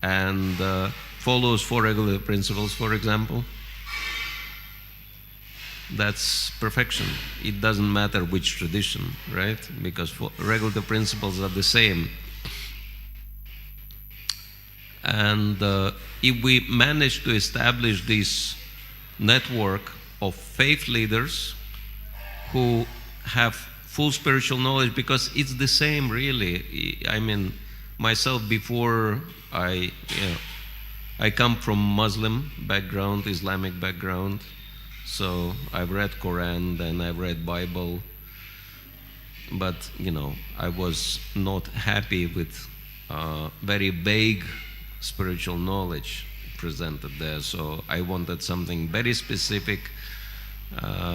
and follows four regulative principles, for example. That's perfection. It doesn't matter which tradition, right? Because regulative principles are the same. And if we manage to establish this network of faith leaders who have full spiritual knowledge, because it's the same really. I mean, myself, before I come from Muslim background, Islamic background, so I've read Quran, then I've read Bible, but I was not happy with very vague spiritual knowledge presented there. So I wanted something very specific,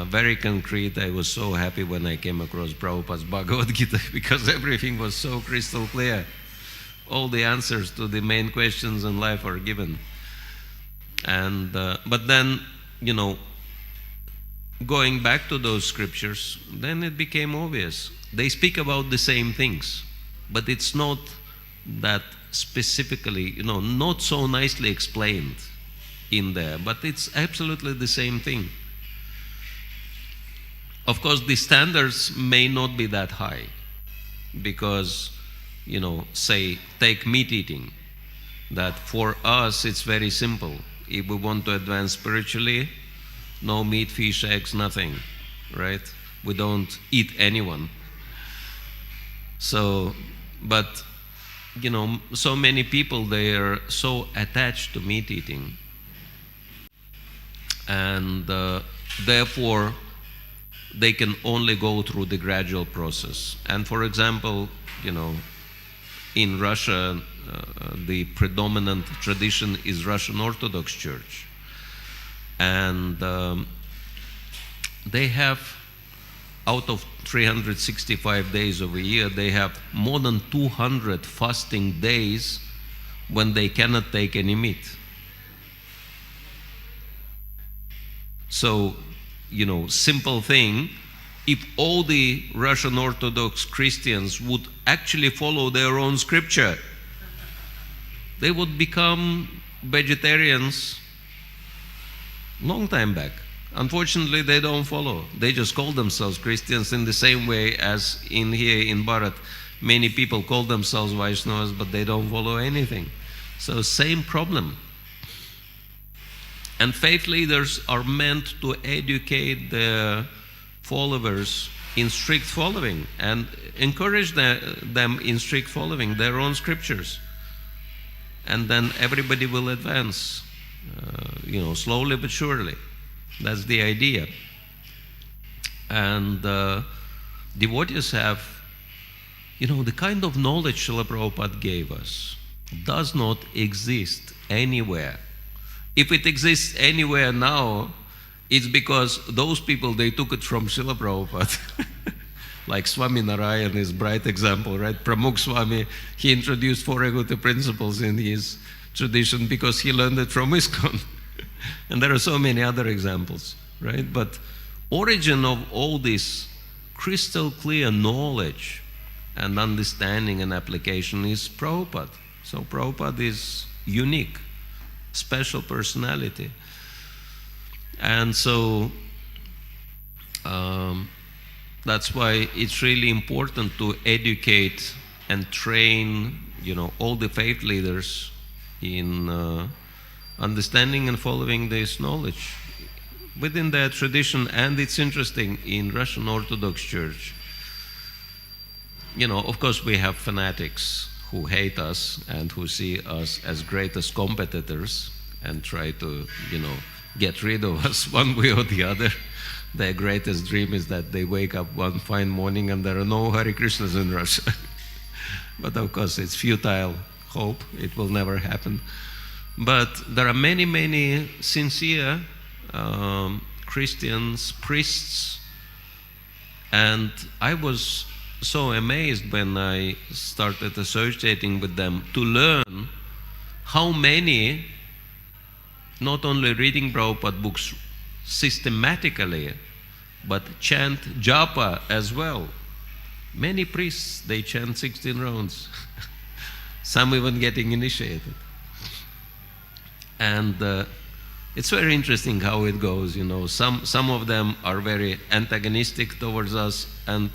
very concrete. I was so happy when I came across Prabhupada's Bhagavad Gita, because everything was so crystal clear. All the answers to the main questions in life are given. And but then, going back to those scriptures, then it became obvious. They speak about the same things, but it's not that specifically, not so nicely explained in there, but it's absolutely the same thing. Of course, the standards may not be that high, because, say, take meat eating, that for us it's very simple. If we want to advance spiritually, no meat, fish, eggs, nothing, right? We don't eat anyone. So, but, so many people, they are so attached to meat eating. And therefore, they can only go through the gradual process. And for example, in Russia, the predominant tradition is Russian Orthodox Church. And they have, out of 365 days of a year, they have more than 200 fasting days when they cannot take any meat. So, simple thing, if all the Russian Orthodox Christians would actually follow their own scripture, they would become vegetarians long time back. Unfortunately, they don't follow. They just call themselves Christians, in the same way as here in Bharat, many people call themselves Vaishnavas, but they don't follow anything. So same problem. And faith leaders are meant to educate their followers in strict following and encourage them in strict following their own scriptures. And then everybody will advance, slowly but surely. That's the idea. And devotees have, the kind of knowledge Srila Prabhupada gave us does not exist anywhere. If it exists anywhere now, it's because those people, they took it from Srila Prabhupada. Like Swami Narayan is a bright example, right? Pramukh Swami, he introduced four equity principles in his tradition because he learned it from ISKCON. And there are so many other examples, right? But origin of all this crystal clear knowledge and understanding and application is Prabhupada. So Prabhupada is unique, special personality. And so that's why it's really important to educate and train, all the faith leaders in understanding and following this knowledge within their tradition. And it's interesting, in Russian Orthodox Church, of course we have fanatics who hate us and who see us as greatest competitors and try to, get rid of us one way or the other. Their greatest dream is that they wake up one fine morning and there are no Hare Krishnas in Russia. But of course it's futile hope, it will never happen. But there are many, many sincere Christians, priests, and I was so amazed when I started associating with them to learn how many, not only reading Prabhupada books systematically, but chant japa as well. Many priests, they chant 16 rounds. Some even getting initiated. And it's very interesting how it goes, Some of them are very antagonistic towards us, and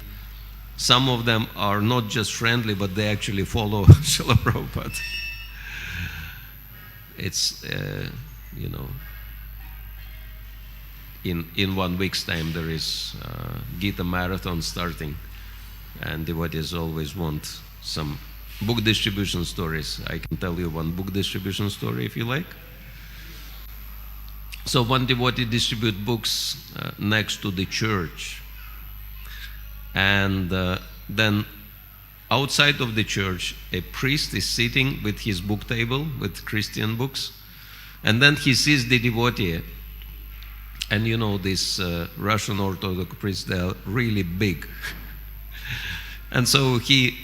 some of them are not just friendly, but they actually follow Srila Prabhupada. It's, in 1 week's time there is Gita Marathon starting, and devotees always want some book distribution stories. I can tell you one book distribution story if you like. So one devotee distribute books next to the church, and then outside of the church a priest is sitting with his book table with Christian books, and then he sees the devotee, and these Russian Orthodox priests, they are really big. And so he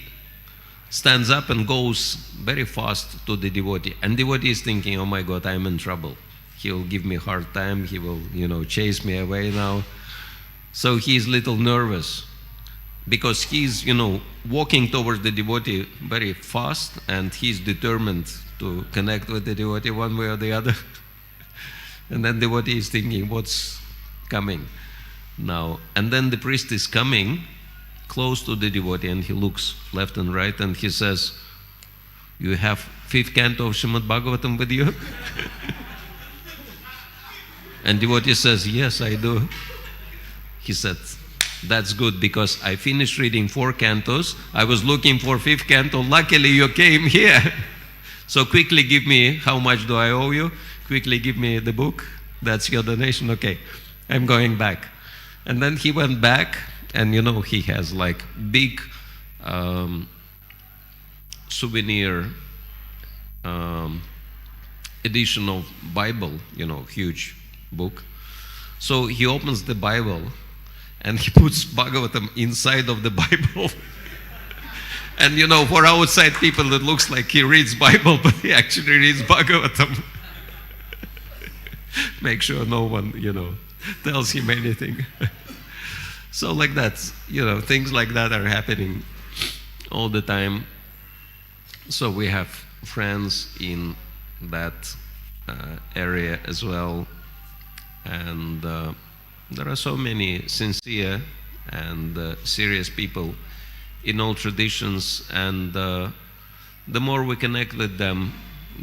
stands up and goes very fast to the devotee, and devotee is thinking, oh my God, I'm in trouble. He will give me a hard time, he will, chase me away now. So he's a little nervous because he's, walking towards the devotee very fast, and he's determined to connect with the devotee one way or the other. And then the devotee is thinking, what's coming now? And then the priest is coming close to the devotee, and he looks left and right, and he says, you have 5th canto of Srimad Bhagavatam with you? And devotee says, yes, I do. He said, that's good, because I finished reading 4 cantos. I was looking for 5th canto. Luckily you came here. So quickly give me, how much do I owe you? Quickly give me the book. That's your donation. Okay, I'm going back. And then he went back, and he has like big souvenir edition of Bible, huge book. So he opens the Bible and he puts Bhagavatam inside of the Bible. And for outside people it looks like he reads Bible, but he actually reads Bhagavatam. Make sure no one, tells him anything. So like that, things like that are happening all the time. So we have friends in that area as well. And there are so many sincere and serious people in all traditions, and the more we connect with them,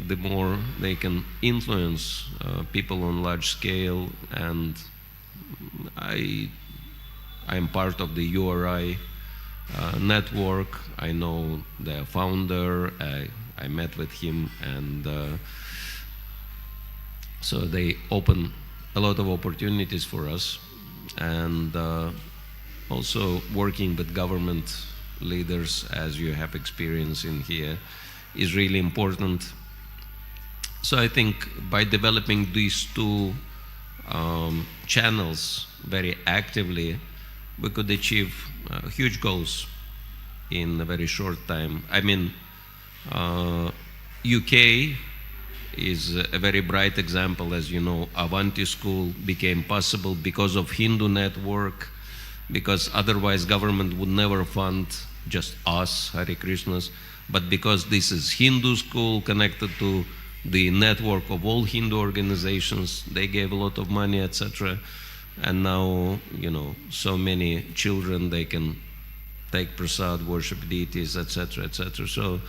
the more they can influence people on large scale. And I'm part of the URI network. I know the founder. I met with him, and so they open a lot of opportunities for us. And also working with government leaders, as you have experience in here, is really important. So I think by developing these two channels very actively, we could achieve huge goals in a very short time. I mean, UK is a very bright example. As you know, Avanti school became possible because of Hindu network, because otherwise government would never fund just us, Hare Krishnas, but because this is Hindu school connected to the network of all Hindu organizations, they gave a lot of money, etc. And now, you know, so many children, they can take prasad, worship deities, etc., etc. So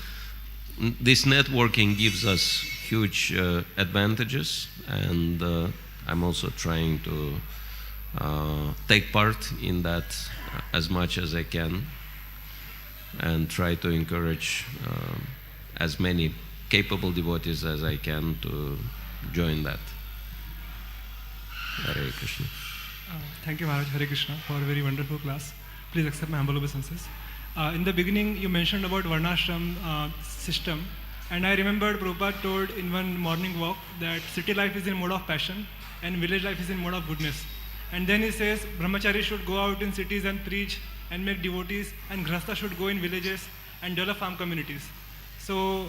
this networking gives us huge advantages, and I'm also trying to take part in that as much as I can, and try to encourage as many capable devotees as I can to join that. Hare Krishna. Thank you, Maharaj. Hare Krishna, for a very wonderful class. Please accept my humble obeisances. In the beginning, you mentioned about Varnashram system, and I remembered Prabhupada told in one morning walk that city life is in mode of passion and village life is in mode of goodness. And then he says brahmachari should go out in cities and preach and make devotees, and grahastha should go in villages and develop farm communities. So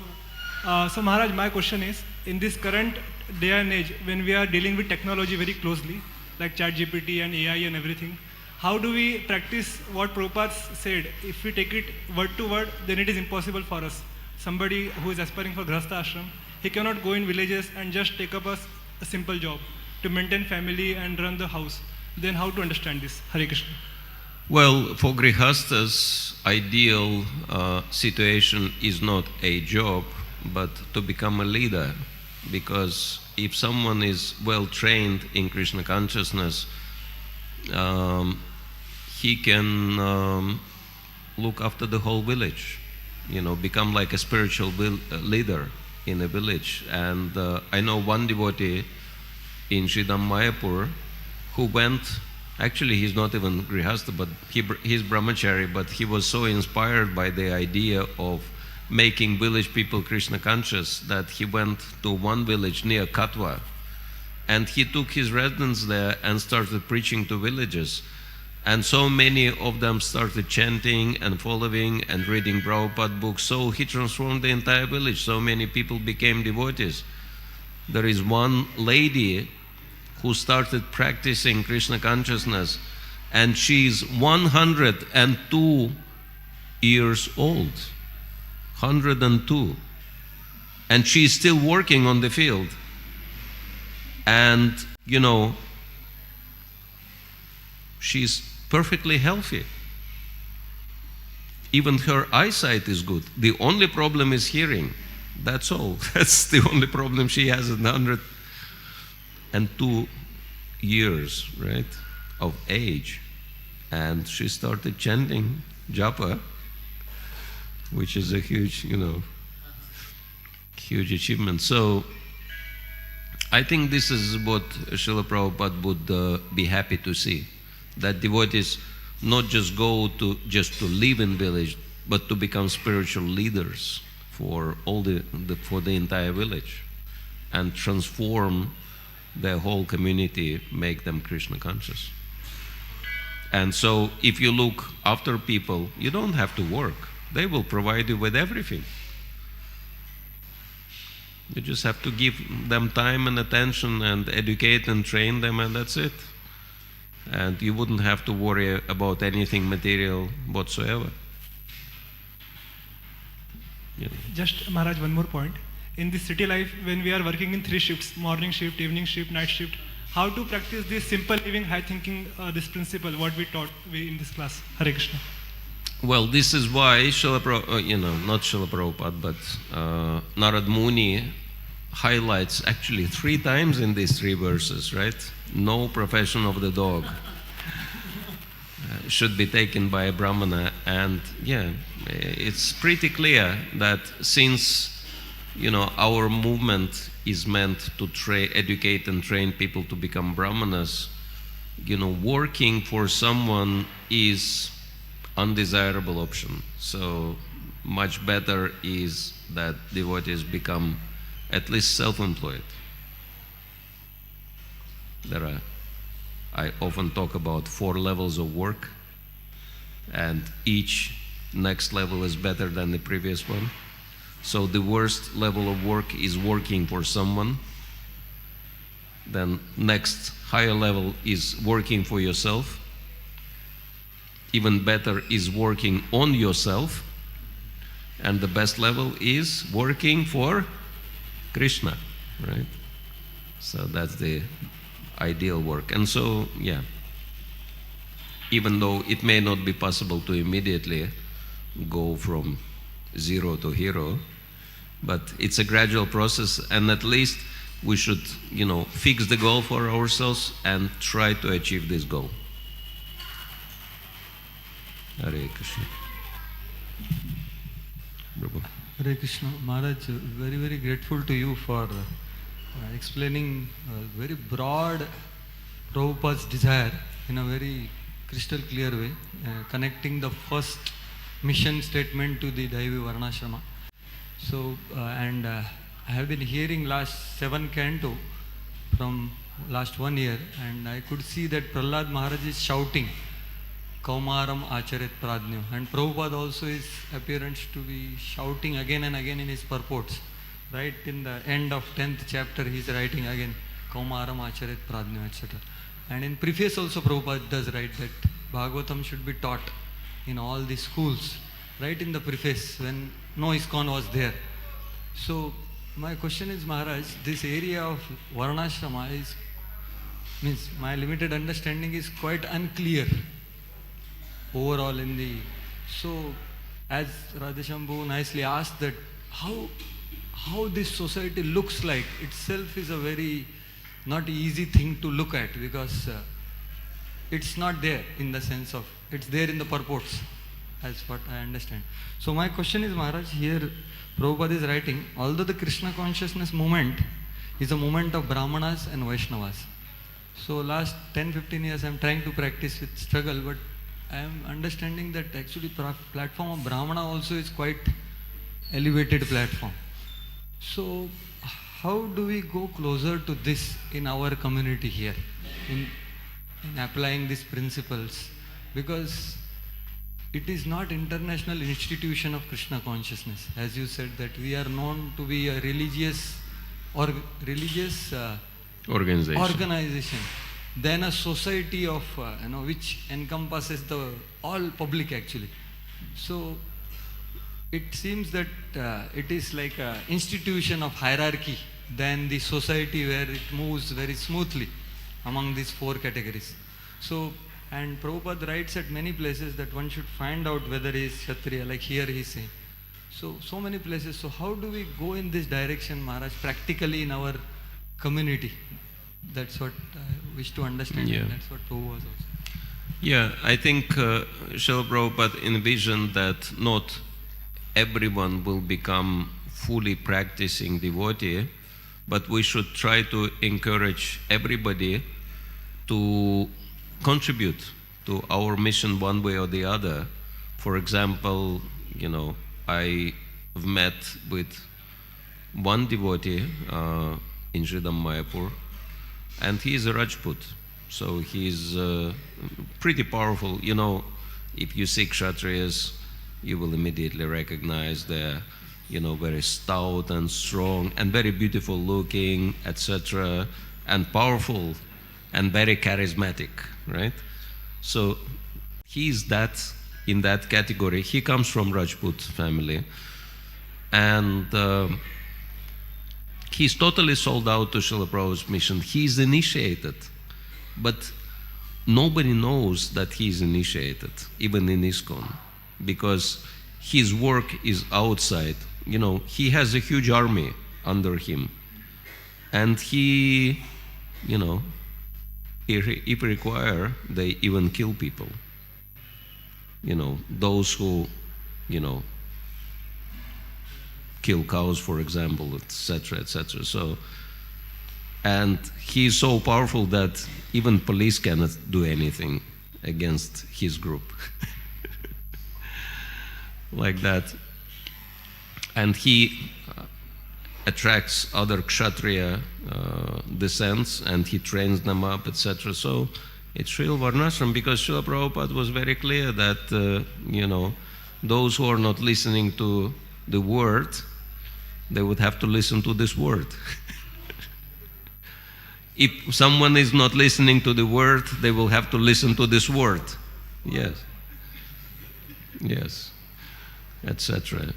Maharaj, my question is, in this current day and age, when we are dealing with technology very closely, like ChatGPT and AI and everything, how do we practice what Prabhupada said? If we take it word to word, then it is impossible for us. Somebody who is aspiring for Grahastha ashram, he cannot go in villages and just take up a simple job to maintain family and run the house. Then how to understand this? Hare Krishna. Well, for Grihasthas, ideal situation is not a job, but to become a leader. Because if someone is well trained in Krishna consciousness, he can look after the whole village, you know, become like a spiritual leader in a village. And I know one devotee in Sridham Mayapur who went, actually he's not even Grihastha, but he's brahmachari, but he was so inspired by the idea of making village people Krishna conscious that he went to one village near Katwa, and he took his residence there and started preaching to villages. And so many of them started chanting and following and reading Prabhupada books. So he transformed the entire village. So many people became devotees. There is one lady who started practicing Krishna consciousness, and she's 102 years old. 102. And she's still working on the field. And, you know, she's perfectly healthy. Even her eyesight is good. The only problem is hearing. That's all. That's the only problem she has at 102 years, right, of age. And she started chanting japa, which is a huge, you know, huge achievement. So I think this is what Srila Prabhupada would be happy to see, that devotees not just go to live in village, but to become spiritual leaders for all for the entire village, and transform their whole community, make them Krishna conscious. And so if you look after people, you don't have to work. They will provide you with everything. You just have to give them time and attention and educate and train them, and that's it. And you wouldn't have to worry about anything material whatsoever. Yeah. Just Maharaj, one more point. In this city life, when we are working in 3 shifts, morning shift, evening shift, night shift, how to practice this simple living, high thinking, this principle, what we taught in this class? Hare Krishna. Well, this is why not Srila Prabhupada, but Narad Muni highlights actually 3 times in these 3 verses, right? No profession of the dog should be taken by a Brahmana. And yeah, it's pretty clear that since, you know, our movement is meant to educate and train people to become Brahmanas, you know, working for someone is undesirable option. So much better is that devotees become at least self-employed. I often talk about 4 levels of work, and each next level is better than the previous one. So the worst level of work is working for someone. Then next higher level is working for yourself. Even better is working on yourself. And the best level is working for Krishna, right? So that's the ideal work. And so, yeah, even though it may not be possible to immediately go from zero to hero, but it's a gradual process, and at least we should, fix the goal for ourselves and try to achieve this goal. Hare Krishna. Prabhu. Hare Krishna. Maharaj, very, very grateful to you for explaining very broad Prabhupada's desire in a very crystal clear way, connecting the first mission statement to the Daivi Varnashrama. So, I have been hearing last 7 canto from last 1 year, and I could see that Prahlad Maharaj is shouting, Kaumaram Acharit Pradnyo, and Prabhupada also is appearance to be shouting again and again in his purports. Right in the end of 10th chapter, he is writing again, Kaumaram Acharit Pradnyo, etc. And in preface also Prabhupada does write that Bhagavatam should be taught in all the schools, right in the preface when no ISKCON was there. So my question is, Maharaj, this area of Varnashrama means my limited understanding is quite unclear overall in the, so as Radheshambhu nicely asked that how this society looks like itself is a very not easy thing to look at, because it's not there in the sense of, it's there in the purports as what I understand. So my question is, Maharaj, here Prabhupada is writing, although the Krishna consciousness movement is a movement of Brahmanas and Vaishnavas. So last 10-15 years I am trying to practice with struggle, but I am understanding that actually platform of Brahmana also is quite elevated platform. So how do we go closer to this in our community here, in applying these principles? Because it is not international institution of Krishna consciousness. As you said that we are known to be a religious organization, then a society of which encompasses the all public actually. So it seems that it is like an institution of hierarchy than the society where it moves very smoothly among these 4 categories. So, and Prabhupada writes at many places that one should find out whether he is Kshatriya, like here he is saying. So many places. So how do we go in this direction, Maharaj, practically in our community? That's what I wish to understand. Yeah. And that's what Prabhupada was also. Yeah, I think Srila Prabhupada envisioned that not everyone will become fully practicing devotee, but we should try to encourage everybody to contribute to our mission one way or the other. For example, I have met with one devotee in Sridham Mayapur, and he is a Rajput, so he is pretty powerful. If you see Kshatriyas, you will immediately recognize they're very stout and strong and very beautiful looking, etc., and powerful and very charismatic, right? So he's in that category. He comes from Rajput family, and he's totally sold out to Srila Prabhupada's mission. He's initiated, but nobody knows that he's initiated, even in ISKCON, because his work is outside. He has a huge army under him, and he, if required, they even kill people. Those who, kill cows, for example, etc., etc. So, and he is so powerful that even police cannot do anything against his group. Like that. And he attracts other Kshatriya descents and he trains them up, etc. So it's real Varnashram, because Srila Prabhupada was very clear that, those who are not listening to the word, they would have to listen to this word. If someone is not listening to the word, they will have to listen to this word. Yes. Yes. Etc.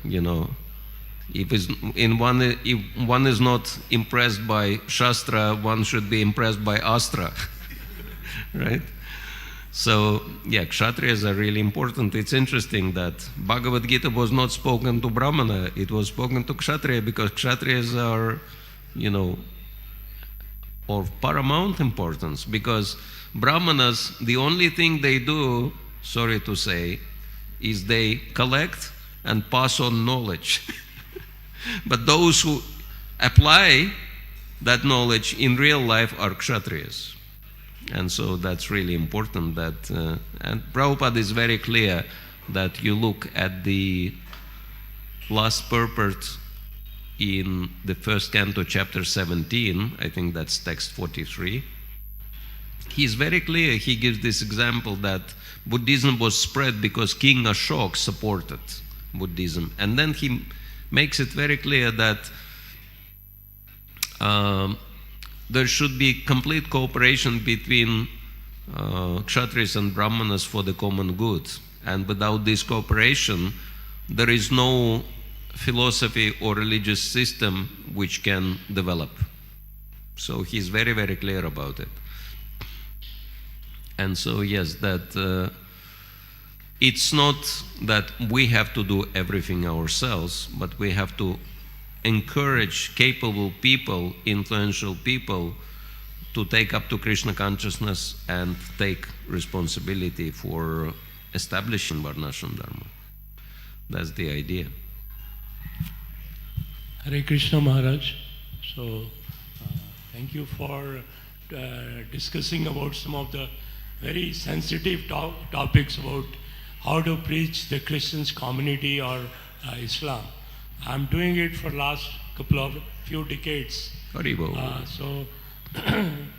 If one is not impressed by Shastra, one should be impressed by Astra. Right? So, Kshatriyas are really important. It's interesting that Bhagavad Gita was not spoken to Brahmana, it was spoken to Kshatriya, because Kshatriyas are, of paramount importance, because Brahmanas, the only thing they do, sorry to say, is they collect and pass on knowledge. But those who apply that knowledge in real life are Kshatriyas. And so that's really important that, and Prabhupada is very clear that you look at the last purport in the first canto, chapter 17, I think that's text 43. He's very clear, he gives this example that Buddhism was spread because King Ashok supported Buddhism. And then he makes it very clear that there should be complete cooperation between Kshatriyas and Brahmanas for the common good. And without this cooperation, there is no philosophy or religious system which can develop. So he's very, very clear about it. And so, yes, that it's not that we have to do everything ourselves, but we have to encourage capable people, influential people, to take up to Krishna consciousness and take responsibility for establishing Varnashram Dharma. That's the idea. Hare Krishna Maharaj. So, thank you for discussing about some of the very sensitive topics about how to preach the Christians community or Islam. I'm doing it for last few decades. Haribo. So,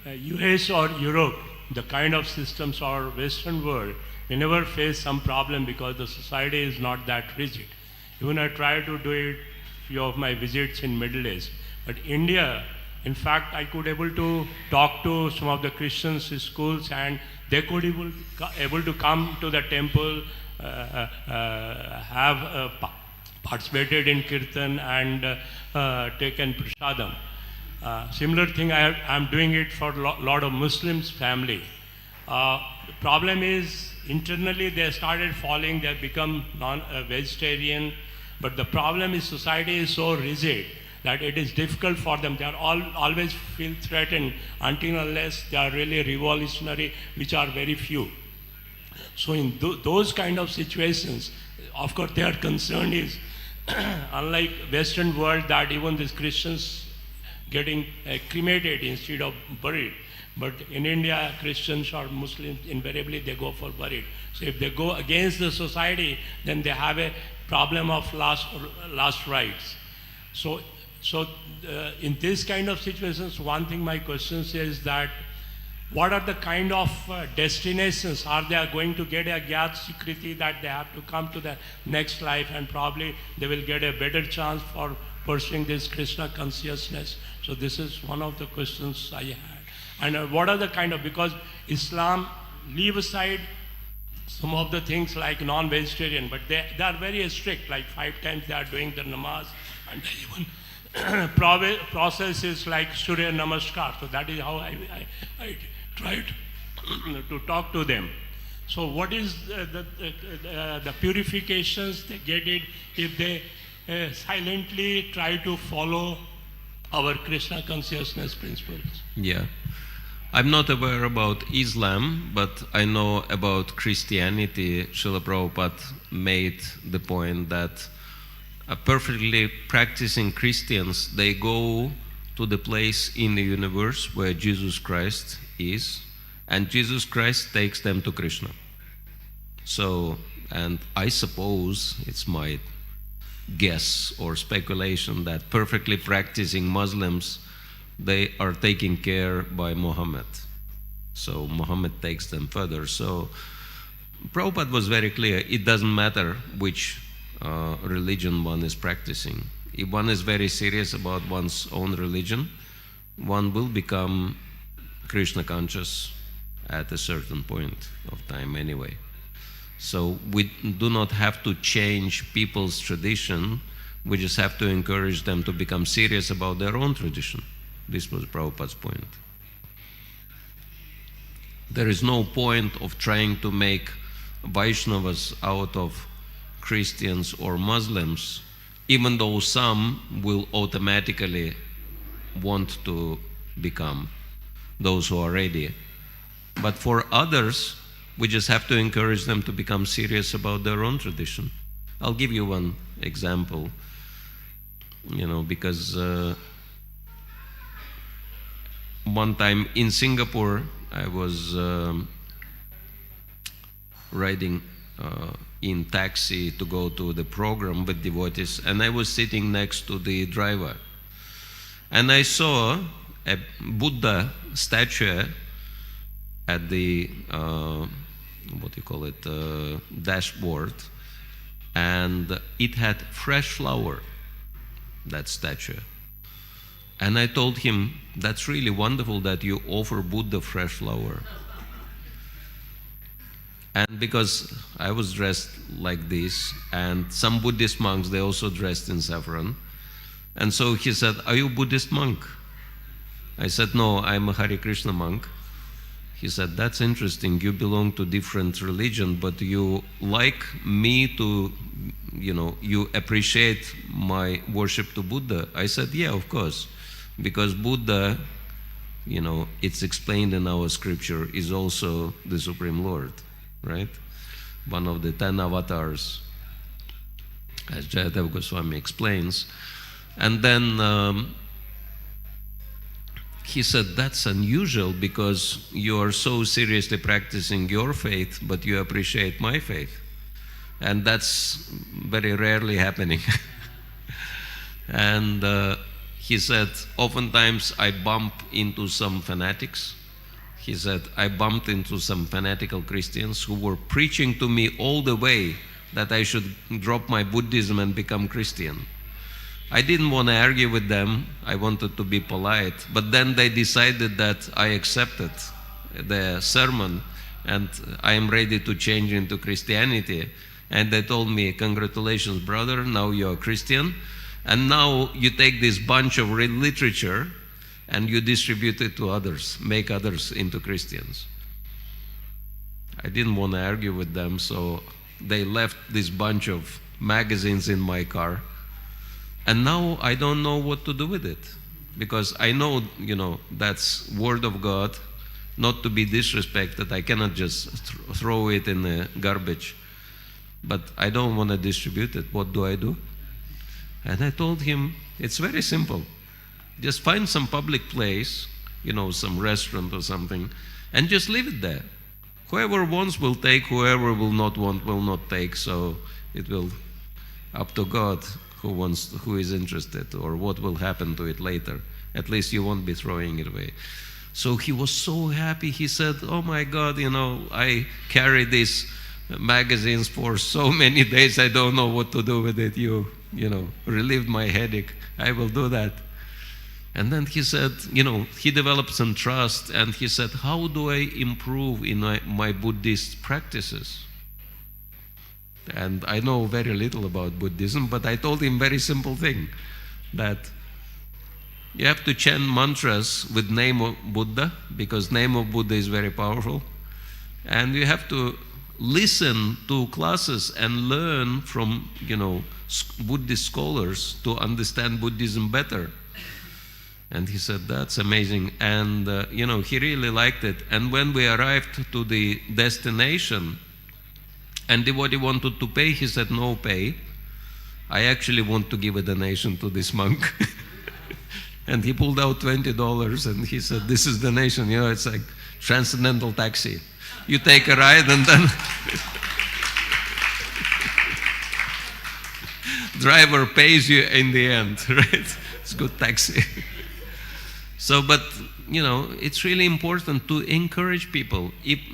US or Europe, the kind of systems or Western world, we never face some problem because the society is not that rigid. Even I try to do it few of my visits in Middle East. But India, in fact, I could able to talk to some of the Christians schools, and they could able to come to the temple, have participated in kirtan and taken prasadam. Similar thing, I'm doing it for lot of Muslims family. The problem is internally they started following, they become vegetarian. But the problem is society is so rigid that it is difficult for them. They are always feel threatened until unless they are really revolutionary, which are very few. So in those kind of situations, of course their concern is, unlike Western world, that even these Christians getting cremated instead of buried. But in India, Christians or Muslims, invariably they go for buried. So if they go against the society, then they have a problem of last rites. So in this kind of situations, one thing my question is that what are the kind of destinations? Are they going to get a Gyat Sikriti that they have to come to the next life and probably they will get a better chance for pursuing this Krishna consciousness? So this is one of the questions I had. And what are the kind of, because Islam leave aside some of the things like non-vegetarian, but they are very strict, like 5 times they are doing the namaz, and even process is like Surya Namaskar. So that is how I tried to talk to them. So what is the purifications they get it if they silently try to follow our Krishna consciousness principles? Yeah. I'm not aware about Islam, but I know about Christianity. Srila Prabhupada made the point that perfectly practicing Christians, they go to the place in the universe where Jesus Christ is, and Jesus Christ takes them to Krishna. So, and I suppose, it's my guess or speculation that perfectly practicing Muslims, they are taken care by Muhammad. So Muhammad takes them further. So Prabhupada was very clear, it doesn't matter which religion one is practicing. If one is very serious about one's own religion, one will become Krishna conscious at a certain point of time anyway. So we do not have to change people's tradition, we just have to encourage them to become serious about their own tradition. This was Prabhupada's point. There is no point of trying to make Vaishnavas out of Christians or Muslims, even though some will automatically want to become those who are ready. But for others, we just have to encourage them to become serious about their own tradition. I'll give you one example, because one time in Singapore, I was riding in taxi to go to the program with devotees, and I was sitting next to the driver. And I saw a Buddha statue at the, dashboard, and it had fresh flower, that statue. And I told him, that's really wonderful that you offer Buddha fresh flower. And because I was dressed like this, and some Buddhist monks, they also dressed in saffron. And so he said, are you a Buddhist monk? I said, no, I'm a Hare Krishna monk. He said, that's interesting, you belong to different religion, but you like me to, you appreciate my worship to Buddha. I said, yeah, of course, because Buddha, it's explained in our scripture, is also the Supreme Lord, right? One of the 10 avatars, as Jayadeva Goswami explains. And then he said, that's unusual because you are so seriously practicing your faith, but you appreciate my faith. And that's very rarely happening. And he said, oftentimes I bump into some fanatics. He said, I bumped into some fanatical Christians who were preaching to me all the way that I should drop my Buddhism and become Christian. I didn't want to argue with them, I wanted to be polite, but then they decided that I accepted the sermon and I am ready to change into Christianity. And they told me, congratulations brother, now you're a Christian, and now you take this bunch of literature and you distribute it to others, make others into Christians. I didn't want to argue with them, so they left this bunch of magazines in my car. And now I don't know what to do with it, because I know, that's word of God, not to be disrespected. I cannot just throw it in the garbage, but I don't want to distribute it. What do I do? And I told him, it's very simple. Just find some public place, some restaurant or something, and just leave it there. Whoever wants will take, whoever will not want will not take, so it will up to God who is interested, or what will happen to it later. At least you won't be throwing it away. So he was so happy. He said, oh my God, I carry these magazines for so many days, I don't know what to do with it. You relieved my headache. I will do that. And then he said, he developed some trust, and he said, how do I improve in my Buddhist practices? And I know very little about Buddhism, but I told him very simple thing, that you have to chant mantras with name of Buddha, because name of Buddha is very powerful. And you have to listen to classes and learn from, Buddhist scholars to understand Buddhism better. And he said, that's amazing. And, he really liked it. And when we arrived to the destination, and devotee wanted to pay, he said, no pay. I actually want to give a donation to this monk. And he pulled out $20 and he said, this is donation, it's like transcendental taxi. You take a ride and then driver pays you in the end, right? It's good taxi. So, but, it's really important to encourage people,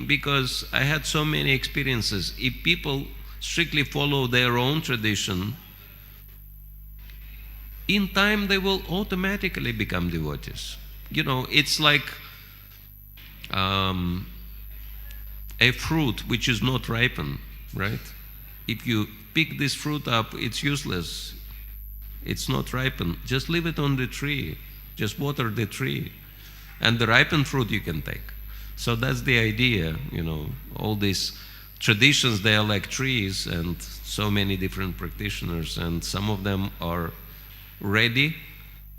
because I had so many experiences. If people strictly follow their own tradition, in time they will automatically become devotees. It's like a fruit which is not ripened, right? If you pick this fruit up, it's useless. It's not ripened. Just leave it on the tree. Just water the tree. And the ripened fruit you can take. So that's the idea, all these traditions, they are like trees, and so many different practitioners, and some of them are ready,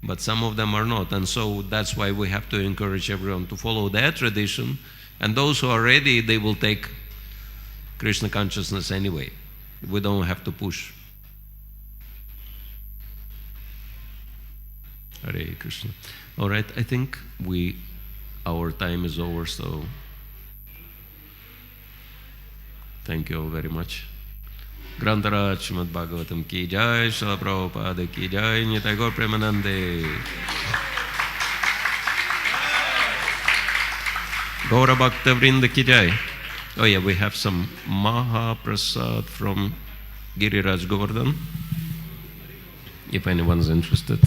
but some of them are not. And so that's why we have to encourage everyone to follow their tradition, and those who are ready, they will take Krishna consciousness anyway. We don't have to push. Hare Krishna. All right, I think our time is over, so thank you all very much. Grantaraj Srimad Bhagavatam ki jai, Srila Prabhupada ki jai, Nitai Gaur Premanande. Gaura Bhakta Vrinda ki jai. Oh yeah, we have some Mahaprasad from Giriraj Govardhan, if anyone's interested.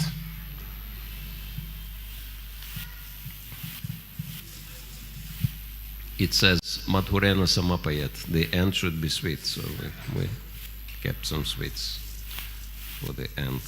It says Madhurena Samapayat. The end should be sweet, so we kept some sweets for the end.